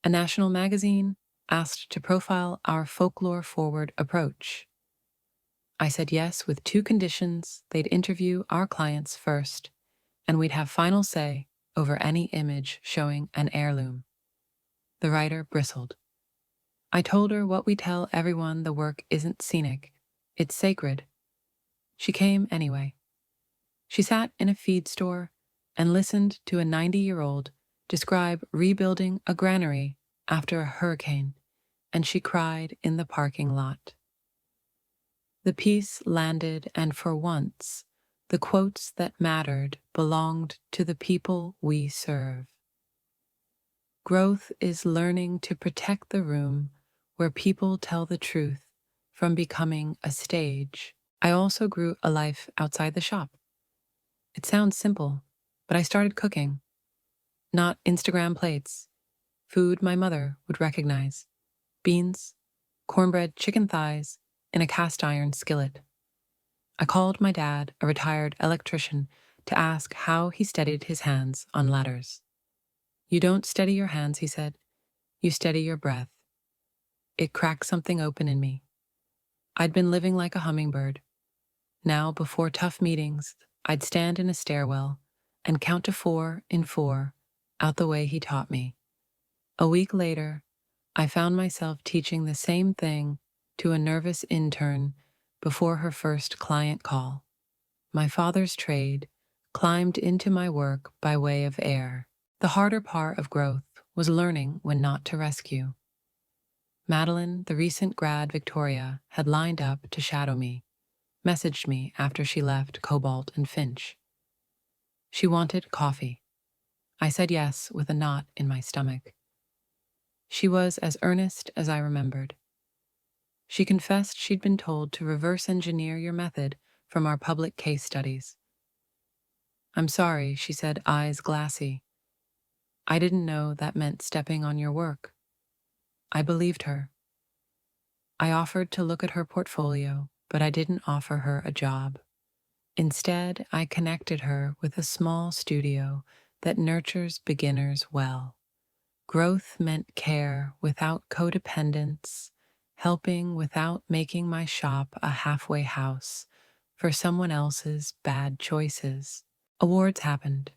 A national magazine asked to profile our folklore-forward approach. I said yes with two conditions: they'd interview our clients first, and we'd have final say over any image showing an heirloom. The writer bristled. I told her what we tell everyone: the work isn't scenic, it's sacred. She came anyway. She sat in a feed store and listened to a 90-year-old describe rebuilding a granary after a hurricane, and she cried in the parking lot. The piece landed, and for once, the quotes that mattered belonged to the people we serve. Growth is learning to protect the room where people tell the truth from becoming a stage. I also grew a life outside the shop. It sounds simple, but I started cooking. Not Instagram plates. Food my mother would recognize. Beans, cornbread, chicken thighs in a cast iron skillet. I called my dad, a retired electrician, to ask how he steadied his hands on ladders. You don't steady your hands, he said. You steady your breath. It cracked something open in me. I'd been living like a hummingbird. Now, before tough meetings, I'd stand in a stairwell and count to 4 in 4, out the way he taught me. A week later, I found myself teaching the same thing to a nervous intern before her first client call. My father's trade climbed into my work by way of air. The harder part of growth was learning when not to rescue. Madeline, the recent grad Victoria, had lined up to shadow me, messaged me after she left Cobalt and Finch. She wanted coffee. I said yes with a knot in my stomach. She was as earnest as I remembered. She confessed she'd been told to reverse engineer your method from our public case studies. I'm sorry, she said, eyes glassy. I didn't know that meant stepping on your work. I believed her. I offered to look at her portfolio, but I didn't offer her a job. Instead, I connected her with a small studio that nurtures beginners well. Growth meant care without codependence, helping without making my shop a halfway house for someone else's bad choices. Awards happened.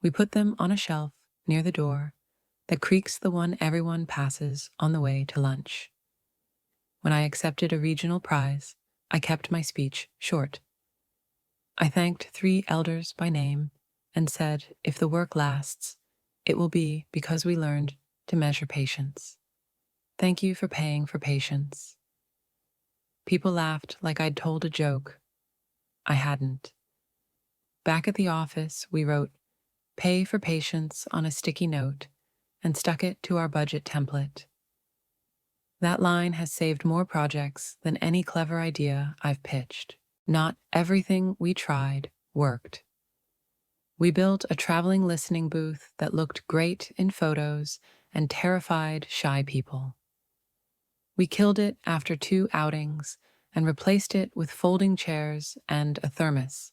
We put them on a shelf near the door that creaks, the one everyone passes on the way to lunch. When I accepted a regional prize, I kept my speech short. I thanked 3 elders by name and said, if the work lasts, it will be because we learned to measure patience. Thank you for paying for patience. People laughed like I'd told a joke. I hadn't. Back at the office, we wrote, "Pay for patience" on a sticky note and stuck it to our budget template. That line has saved more projects than any clever idea I've pitched. Not everything we tried worked. We built a traveling listening booth that looked great in photos and terrified shy people. We killed it after 2 outings and replaced it with folding chairs and a thermos.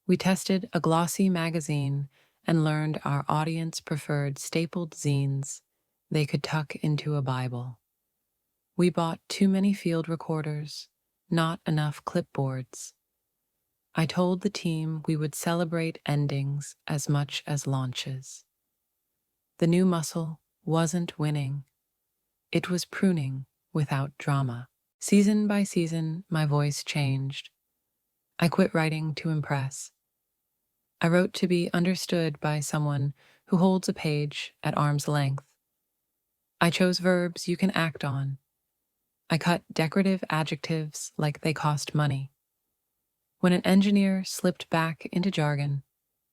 We tested a glossy magazine and learned our audience preferred stapled zines they could tuck into a Bible. We bought too many field recorders, not enough clipboards. I told the team we would celebrate endings as much as launches. The new muscle wasn't winning. It was pruning without drama. Season by season, my voice changed. I quit writing to impress. I wrote to be understood by someone who holds a page at arm's length. I chose verbs you can act on. I cut decorative adjectives like they cost money. When an engineer slipped back into jargon,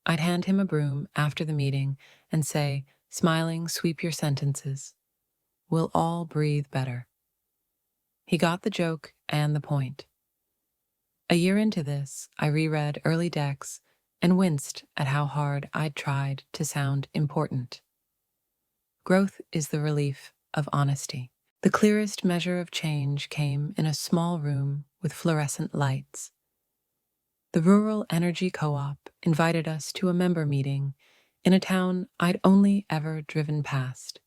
I'd hand him a broom after the meeting and say, smiling, sweep your sentences. We'll all breathe better. He got the joke and the point. A year into this, I reread early decks and winced at how hard I'd tried to sound important. Growth is the relief of honesty. The clearest measure of change came in a small room with fluorescent lights. The Rural Energy Co-op invited us to a member meeting in a town I'd only ever driven past.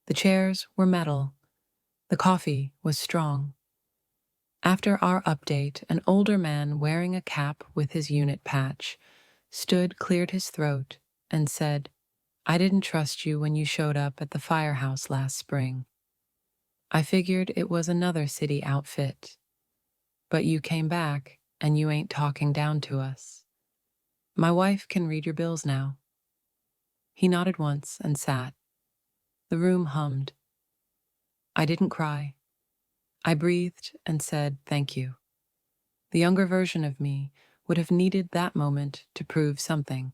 The chairs were metal. The coffee was strong. After our update, an older man wearing a cap with his unit patch cleared his throat, and said, I didn't trust you when you showed up at the firehouse last spring. I figured it was another city outfit. But you came back, and you ain't talking down to us. My wife can read your bills now. He nodded once and sat. The room hummed. I didn't cry. I breathed and said thank you. The younger version of me would have needed that moment to prove something.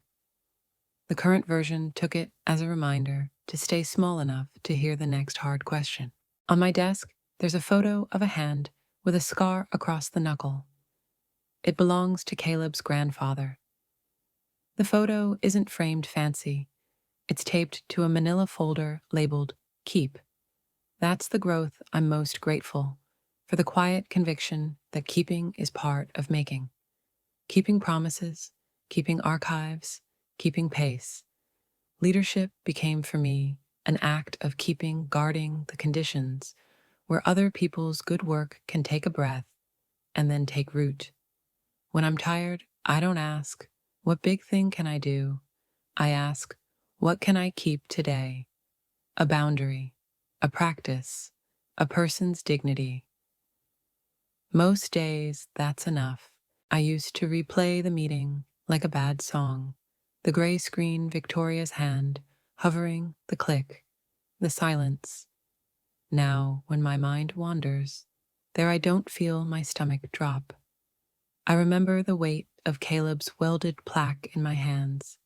The current version took it as a reminder to stay small enough to hear the next hard question. On my desk, there's a photo of a hand with a scar across the knuckle. It belongs to Caleb's grandfather. The photo isn't framed fancy. It's taped to a manila folder labeled Keep. That's the growth I'm most grateful for, the quiet conviction that keeping is part of making. Keeping promises, keeping archives, keeping pace. Leadership became for me an act of guarding the conditions where other people's good work can take a breath and then take root. When I'm tired, I don't ask, what big thing can I do? I ask, what can I keep today? A boundary, a practice, a person's dignity. Most days, that's enough. I used to replay the meeting like a bad song. The gray screen, Victoria's hand, hovering, the click, the silence. Now, when my mind wanders, there I don't feel my stomach drop. I remember the weight of Caleb's welded plaque in my hands,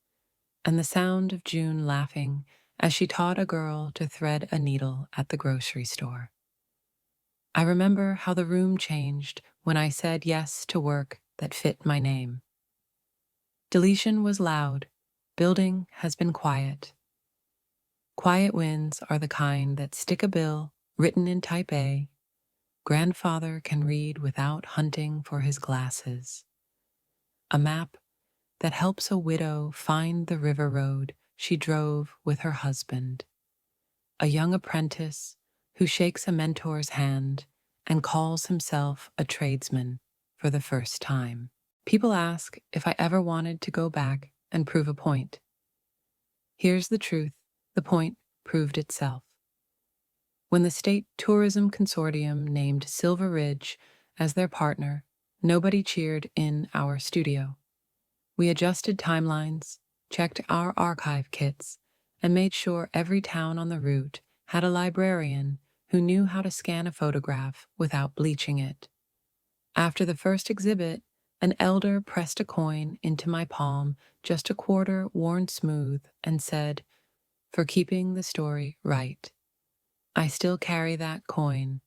and the sound of June laughing as she taught a girl to thread a needle at the grocery store. I remember how the room changed when I said yes to work that fit my name. Deletion was loud. Building has been quiet. Quiet wins are the kind that stick a bill written in type A. Grandfather can read without hunting for his glasses. A map that helps a widow find the river road she drove with her husband. A young apprentice who shakes a mentor's hand and calls himself a tradesman for the first time. People ask if I ever wanted to go back and prove a point. Here's the truth, the point proved itself. When the State Tourism Consortium named Silver Ridge as their partner, nobody cheered in our studio. We adjusted timelines, checked our archive kits, and made sure every town on the route had a librarian who knew how to scan a photograph without bleaching it. After the first exhibit, an elder pressed a coin into my palm, just a quarter worn smooth, and said, "For keeping the story right." I still carry that coin.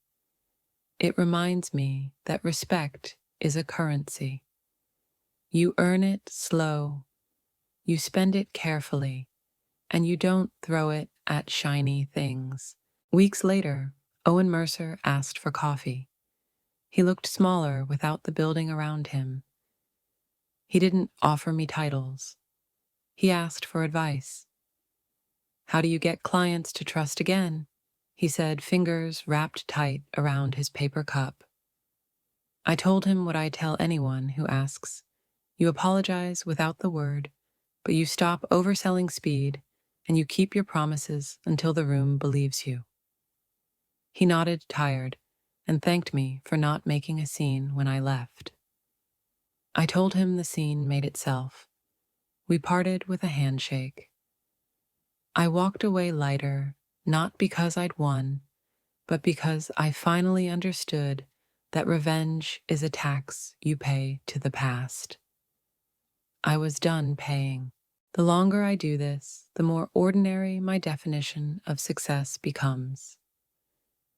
It reminds me that respect is a currency. You earn it slow, you spend it carefully, and you don't throw it at shiny things. Weeks later, Owen Mercer asked for coffee. He looked smaller without the building around him. He didn't offer me titles. He asked for advice. "How do you get clients to trust again?" he said, fingers wrapped tight around his paper cup. I told him what I tell anyone who asks. You apologize without the word, but you stop overselling speed and you keep your promises until the room believes you. He nodded, tired, and thanked me for not making a scene when I left. I told him the scene made itself. We parted with a handshake. I walked away lighter, not because I'd won, but because I finally understood that revenge is a tax you pay to the past. I was done paying. The longer I do this, the more ordinary my definition of success becomes.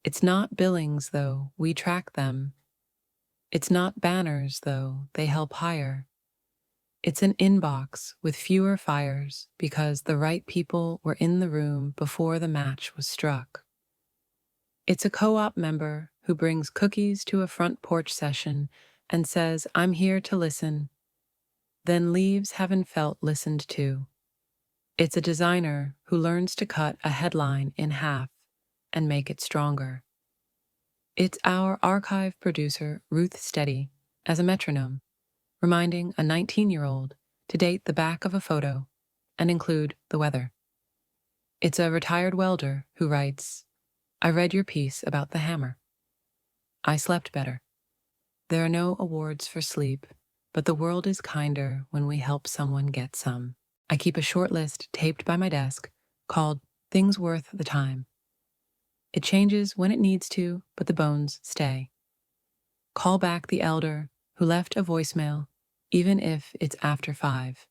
It's not billings, though, we track them. It's not banners, though, they help hire. It's an inbox with fewer fires because the right people were in the room before the match was struck. It's a co-op member who brings cookies to a front porch session and says, "I'm here to listen," then leaves having felt listened to. It's a designer who learns to cut a headline in half and make it stronger. It's our archive producer, Ruth Steady, as a metronome, reminding a 19-year-old to date the back of a photo and include the weather. It's a retired welder who writes, "I read your piece about the hammer. I slept better." There are no awards for sleep, but the world is kinder when we help someone get some. I keep a short list taped by my desk called Things Worth the Time. It changes when it needs to, but the bones stay. Call back the elder who left a voicemail, even if it's after 5.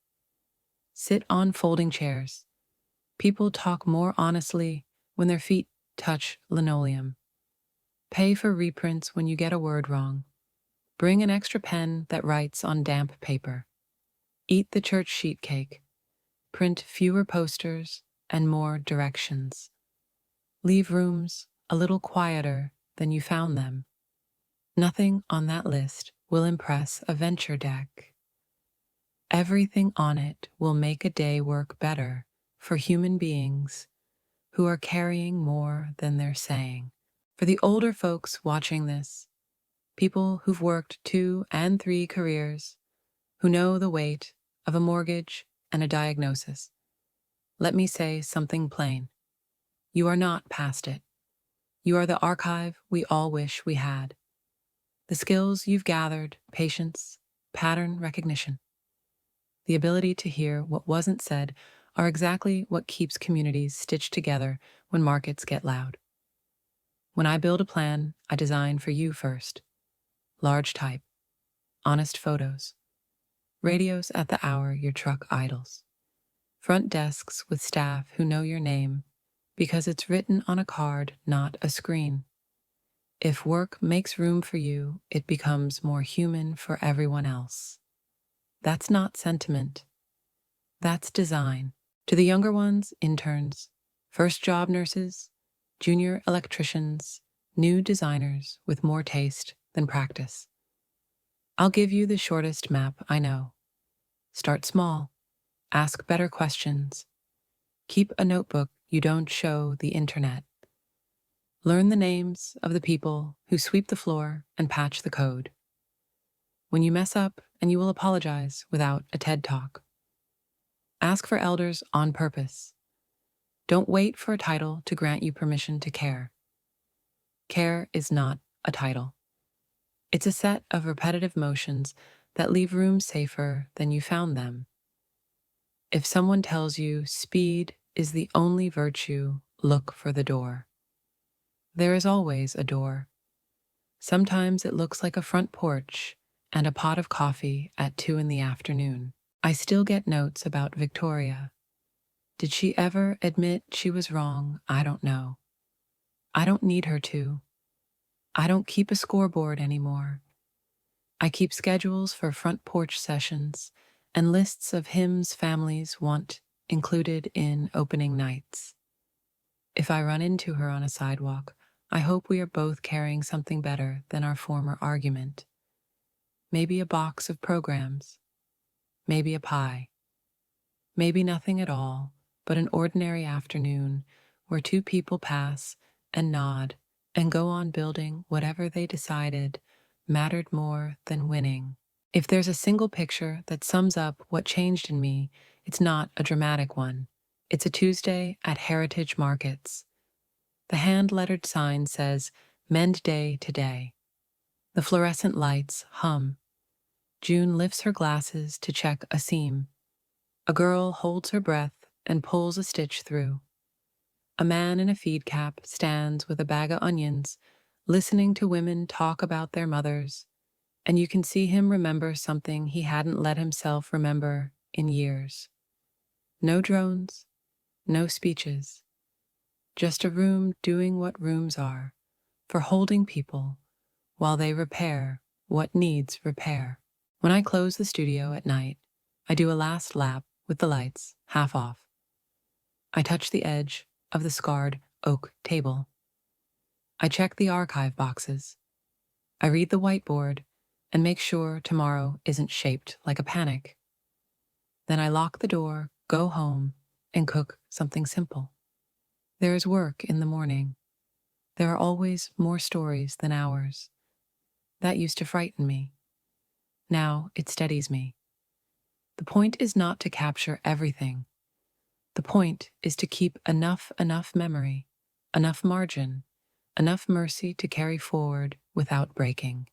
Sit on folding chairs. People talk more honestly when their feet touch linoleum. Pay for reprints when you get a word wrong. Bring an extra pen that writes on damp paper. Eat the church sheet cake. Print fewer posters and more directions. Leave rooms a little quieter than you found them. Nothing on that list will impress a venture deck. Everything on it will make a day work better for human beings who are carrying more than they're saying. For the older folks watching this, people who've worked 2 and 3 careers, who know the weight of a mortgage and a diagnosis, let me say something plain. You are not past it. You are the archive we all wish we had. The skills you've gathered, patience, pattern recognition, the ability to hear what wasn't said are exactly what keeps communities stitched together when markets get loud. When I build a plan, I design for you first. Large type, honest photos, radios at the hour your truck idles, front desks with staff who know your name because it's written on a card, not a screen. If work makes room for you, it becomes more human for everyone else. That's not sentiment. That's design. To the younger ones, interns, first job nurses, junior electricians, new designers with more taste than practice, I'll give you the shortest map I know. Start small. Ask better questions. Keep a notebook you don't show the internet. Learn the names of the people who sweep the floor and patch the code. When you mess up, and you will apologize without a TED Talk. Ask for elders on purpose. Don't wait for a title to grant you permission to care. Care is not a title. It's a set of repetitive motions that leave rooms safer than you found them. If someone tells you speed is the only virtue, look for the door. There is always a door. Sometimes it looks like a front porch and a pot of coffee at 2 in the afternoon. I still get notes about Victoria. Did she ever admit she was wrong? I don't know. I don't need her to. I don't keep a scoreboard anymore. I keep schedules for front porch sessions and lists of hymns families want included in opening nights. If I run into her on a sidewalk, I hope we are both carrying something better than our former argument. Maybe a box of programs. Maybe a pie. Maybe nothing at all, but an ordinary afternoon where two people pass and nod and go on building whatever they decided mattered more than winning. If there's a single picture that sums up what changed in me, it's not a dramatic one. It's a Tuesday at Heritage Markets. The hand-lettered sign says, "Mend Day today." The fluorescent lights hum. June lifts her glasses to check a seam. A girl holds her breath and pulls a stitch through. A man in a feed cap stands with a bag of onions, listening to women talk about their mothers, and you can see him remember something he hadn't let himself remember in years. No drones, no speeches, just a room doing what rooms are, for holding people while they repair what needs repair. When I close the studio at night, I do a last lap with the lights half off. I touch the edge of the scarred oak table. I check the archive boxes. I read the whiteboard and make sure tomorrow isn't shaped like a panic. Then I lock the door, go home, and cook something simple. There is work in the morning. There are always more stories than hours. That used to frighten me. Now it steadies me. The point is not to capture everything. The point is to keep enough memory, enough margin, enough mercy to carry forward without breaking.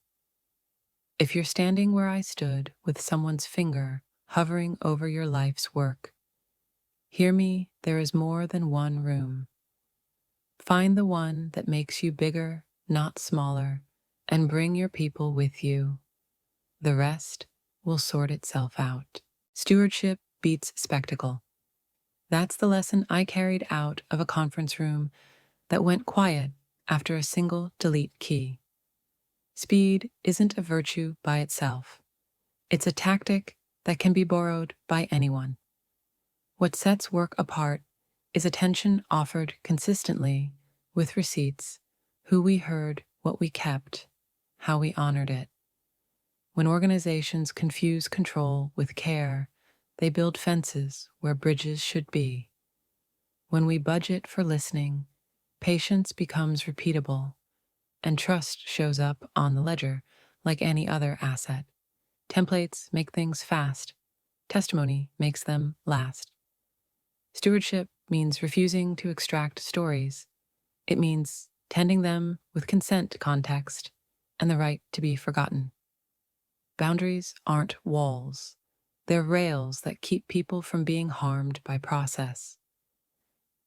If you're standing where I stood with someone's finger hovering over your life's work, hear me, there is more than one room. Find the one that makes you bigger, not smaller, and bring your people with you. The rest will sort itself out. Stewardship beats spectacle. That's the lesson I carried out of a conference room that went quiet after a single delete key. Speed isn't a virtue by itself. It's a tactic that can be borrowed by anyone. What sets work apart is attention offered consistently, with receipts, who we heard, what we kept, how we honored it. When organizations confuse control with care, they build fences where bridges should be. When we budget for listening, patience becomes repeatable, and trust shows up on the ledger like any other asset. Templates make things fast. Testimony makes them last. Stewardship means refusing to extract stories. It means tending them with consent context and the right to be forgotten. Boundaries aren't walls. They're rails that keep people from being harmed by process.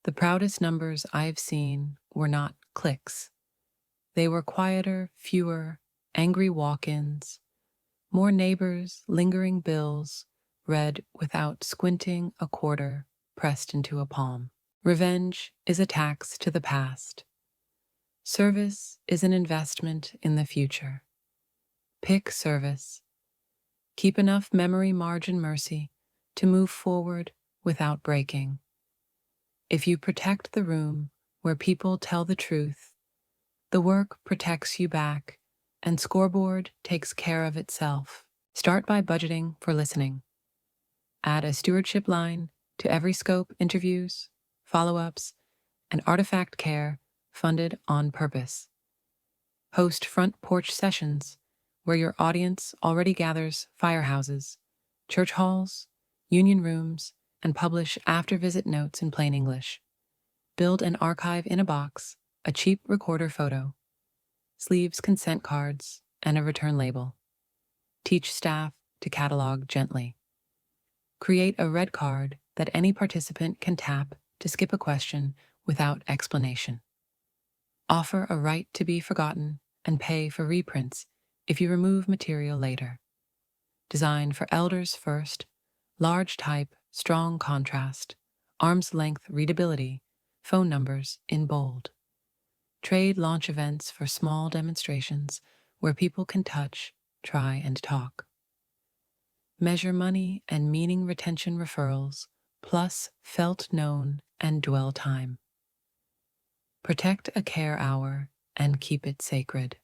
The proudest numbers I've seen were not clicks. They were quieter, fewer, angry walk-ins, more neighbors, lingering bills, read without squinting a quarter pressed into a palm. Revenge is a tax to the past. Service is an investment in the future. Pick service. Keep enough memory margin mercy to move forward without breaking. If you protect the room where people tell the truth, the work protects you back, and scoreboard takes care of itself. Start by budgeting for listening. Add a stewardship line to every scope interviews, follow-ups, and artifact care funded on purpose. Host front-porch sessions where your audience already gathers firehouses, church halls, union rooms, and publish after-visit notes in plain English. Build an archive in a box, a cheap recorder photo, sleeves, consent cards, and a return label. Teach staff to catalog gently. Create a red card that any participant can tap to skip a question without explanation. Offer a right to be forgotten and pay for reprints if you remove material later. Design for elders first, large type, strong contrast, arm's length readability, phone numbers in bold. Trade launch events for small demonstrations where people can touch, try, and talk. Measure money and meaning retention referrals, plus felt known and dwell time. Protect a care hour and keep it sacred.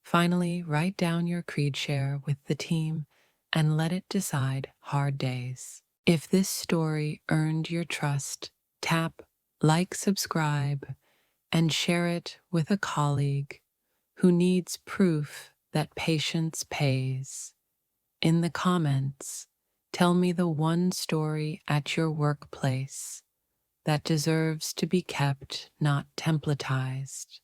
Finally, write down your creed share with the team and let it decide hard days. If this story earned your trust, tap like, subscribe, and share it with a colleague who needs proof that patience pays. In the comments, tell me the one story at your workplace that deserves to be kept, not templatized.